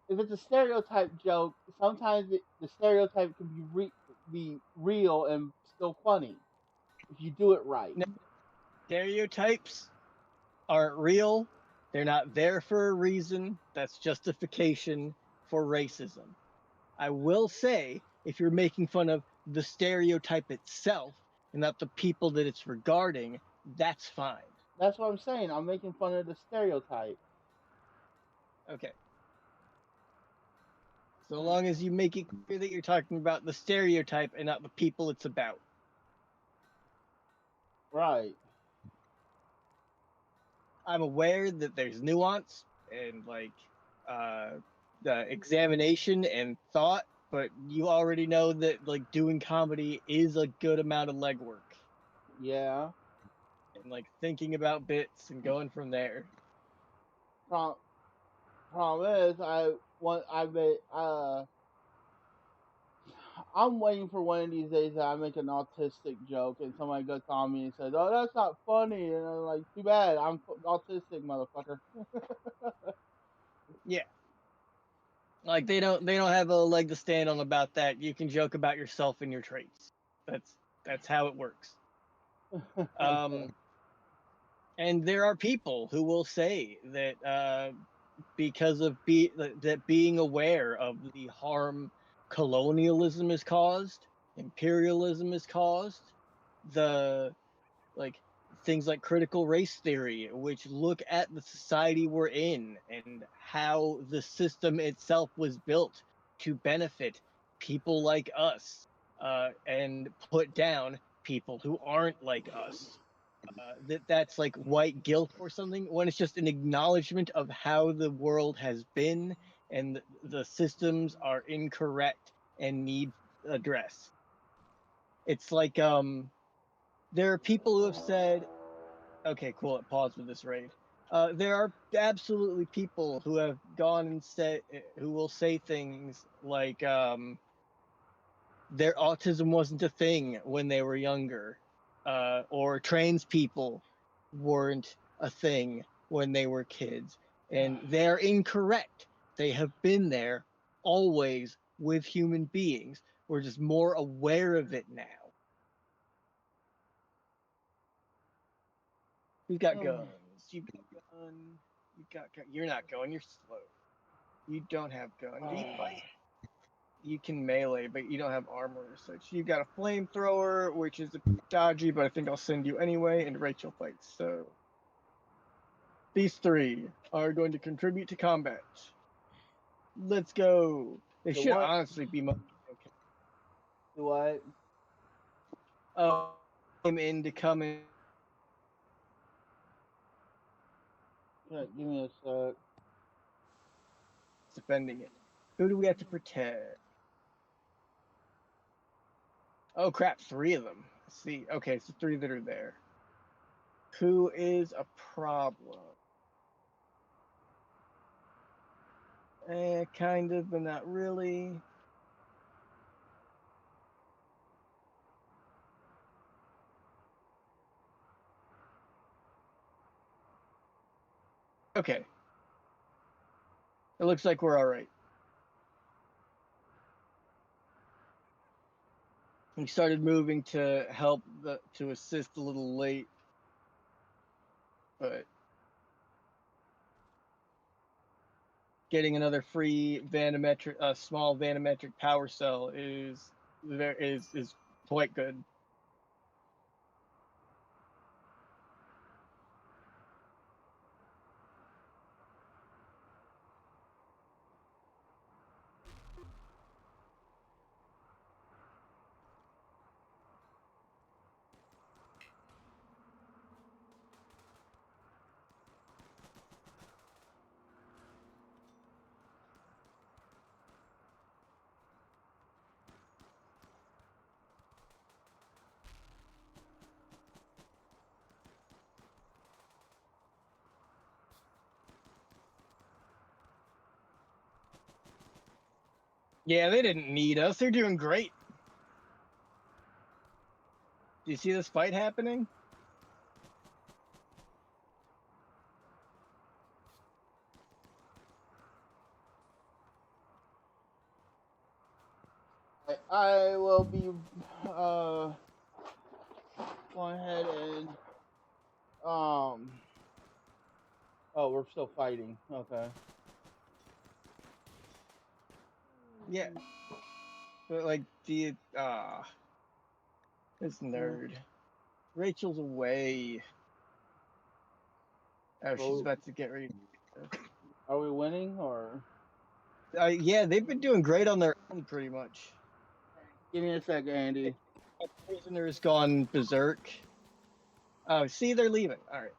if it's a stereotype joke, sometimes the stereotype can be real and still funny if you do it right. No, stereotypes aren't real. They're not there for a reason. That's justification for racism. I will say, if you're making fun of the stereotype itself and not the people that it's regarding, that's fine. That's what I'm saying. I'm making fun of the stereotype. Okay. So long as you make it clear that you're talking about the stereotype and not the people it's about. Right. I'm aware that there's nuance and uh the examination and thought, but you already know that like doing comedy is a good amount of legwork Yeah. and like thinking about bits and going from there. Pro- Problem is, I want I bet I'm waiting for one of these days that I make an autistic joke and somebody gets on me and says, "Oh, that's not funny," and I'm like, "Too bad, I'm autistic, motherfucker." Yeah. Like they don't have a leg to stand on about that. You can joke about yourself and your traits. That's how it works. Okay. And there are people who will say that because of that being aware of the harm colonialism has caused, imperialism has caused, the like things like critical race theory, which look at the society we're in and how the system itself was built to benefit people like us, and put down people who aren't like us. That's like white guilt or something, when it's just an acknowledgement of how the world has been and the systems are incorrect and need address. It's like there are people who have said, okay, cool, pause with this raid. There are absolutely people who have gone and said, who will say things like their autism wasn't a thing when they were younger, or trans people weren't a thing when they were kids, and they're incorrect. They have been there always with human beings. We're just more aware of it now. Who's got guns? You got gun. You got gun. You're not going. You're slow. You don't have gun. Do you fight? You can melee, but you don't have armor or such. You got a flamethrower, which is dodgy, but I think I'll send you anyway. And Rachel fights. So these three are going to contribute to combat. Let's go. They The should one, honestly be okay. the what? I'm in to come in Yeah, give me a sec. defending it. Who do we have to protect? Oh crap, three of them. Let's see. Okay, so three that are there. Who is a problem? Kind of, but not really. Okay, it looks like we're all right. We started moving to help to assist a little late, but getting another free vanometric, small vanometric power cell is quite good. Yeah, they didn't need us. They're doing great. Do you see this fight happening? I will be uh going ahead and oh, we're still fighting. Okay. Yeah, but like, do you? This nerd. Rachel's away. Oh, she's So, about to get ready. are we winning or? Yeah, they've been doing great on their own, pretty much. Give me a second, Andy. Prisoner's gone berserk. Oh, see, they're leaving. All right.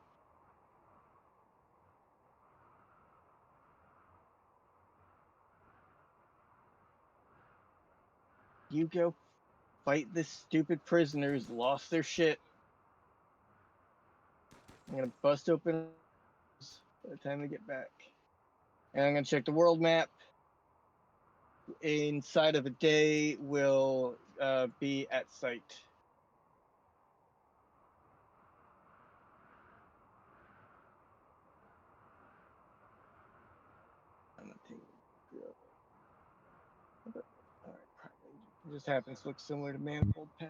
You go fight this stupid prisoners, lost their shit. I'm gonna bust open by the time we get back. And I'm gonna check the world map. inside of a day will be at site. I'm gonna take all right, probably. It just happens to look similar to Manifold Path.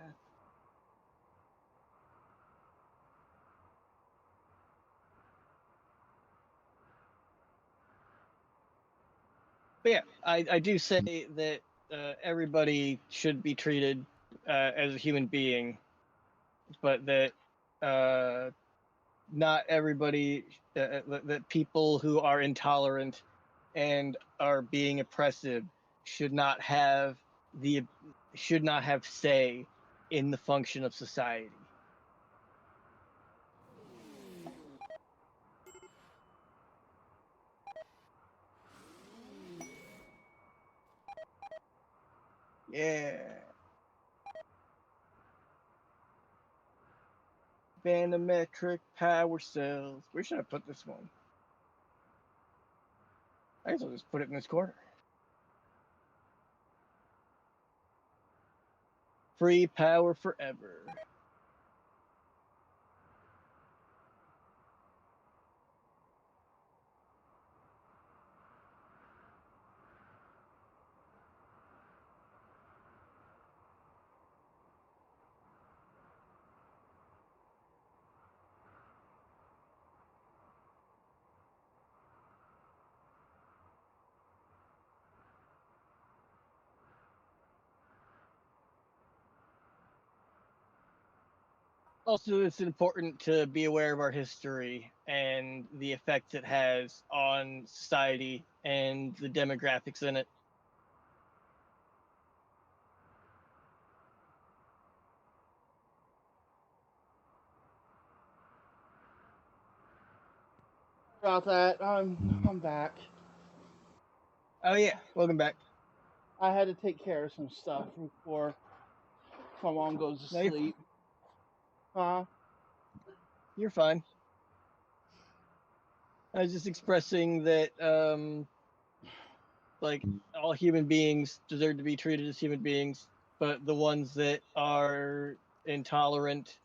But yeah, I do say that everybody should be treated as a human being, but that not everybody, that people who are intolerant and are being oppressive should not have the should not have say in the function of society. Yeah. Banometric power cells. Where should I put this one? I guess I'll just put it in this corner. Free power forever. Also, it's important to be aware of our history and the effects it has on society and the demographics in it. About that, I'm back. Oh yeah, welcome back. I had to take care of some stuff before my mom goes to No, sleep. Huh? you're fine. I was just expressing that like all human beings deserve to be treated as human beings, but the ones that are intolerant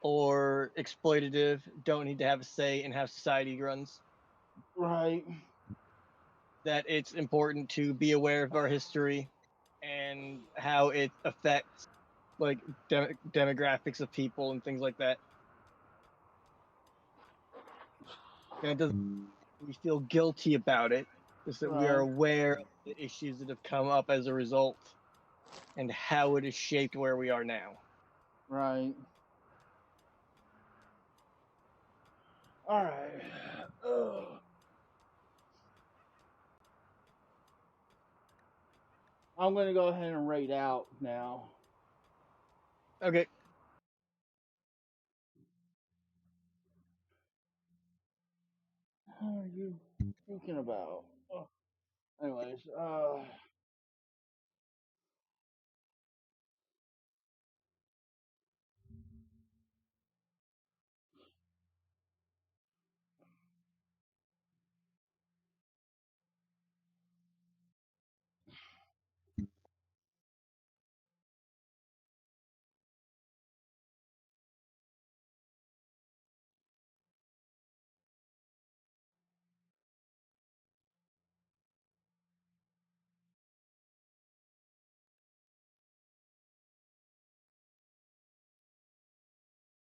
or exploitative don't need to have a say in how society runs. Right. That it's important to be aware of our history and how it affects like demographics of people and things like that. And it doesn't we feel guilty about it, just that we are Right. aware of the issues that have come up as a result and how it has shaped where we are now. Right. All right. Ugh. I'm gonna go ahead and rate out now. Okay. What are you thinking about? Oh. Anyways,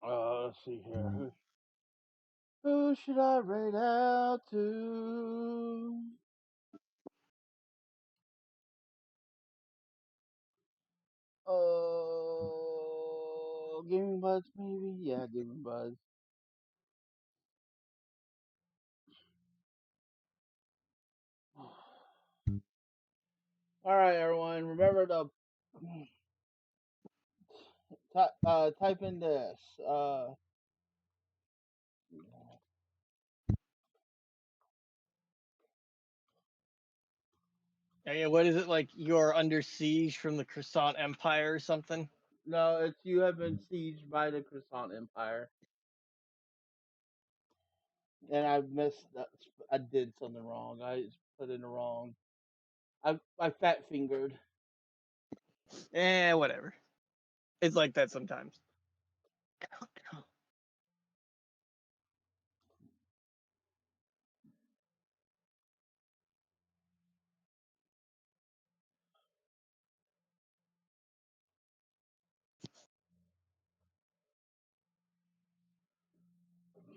let's see here. Who should I rate out to? Gaming Buds, maybe? Yeah, Gaming Buds. All right, everyone. Remember to type in this. Yeah, what is it like? You're under siege from the Croissant Empire or something? No, it's you have been sieged by the Croissant Empire, and I missed. I did something wrong. I put in the wrong. I fat fingered. Whatever. It's like that sometimes.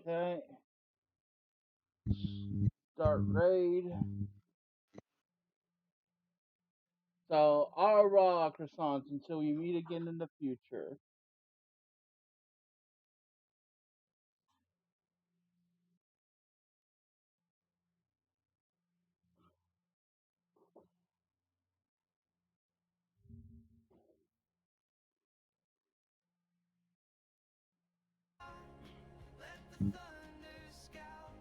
Okay. Start raid. So, au revoir, croissants, until we meet again in the future. Let the thunder scout,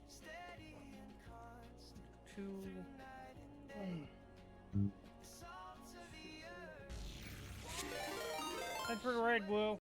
steady and constant Two. through night and day. The salt of the earth. Thanks for the raid, Blue.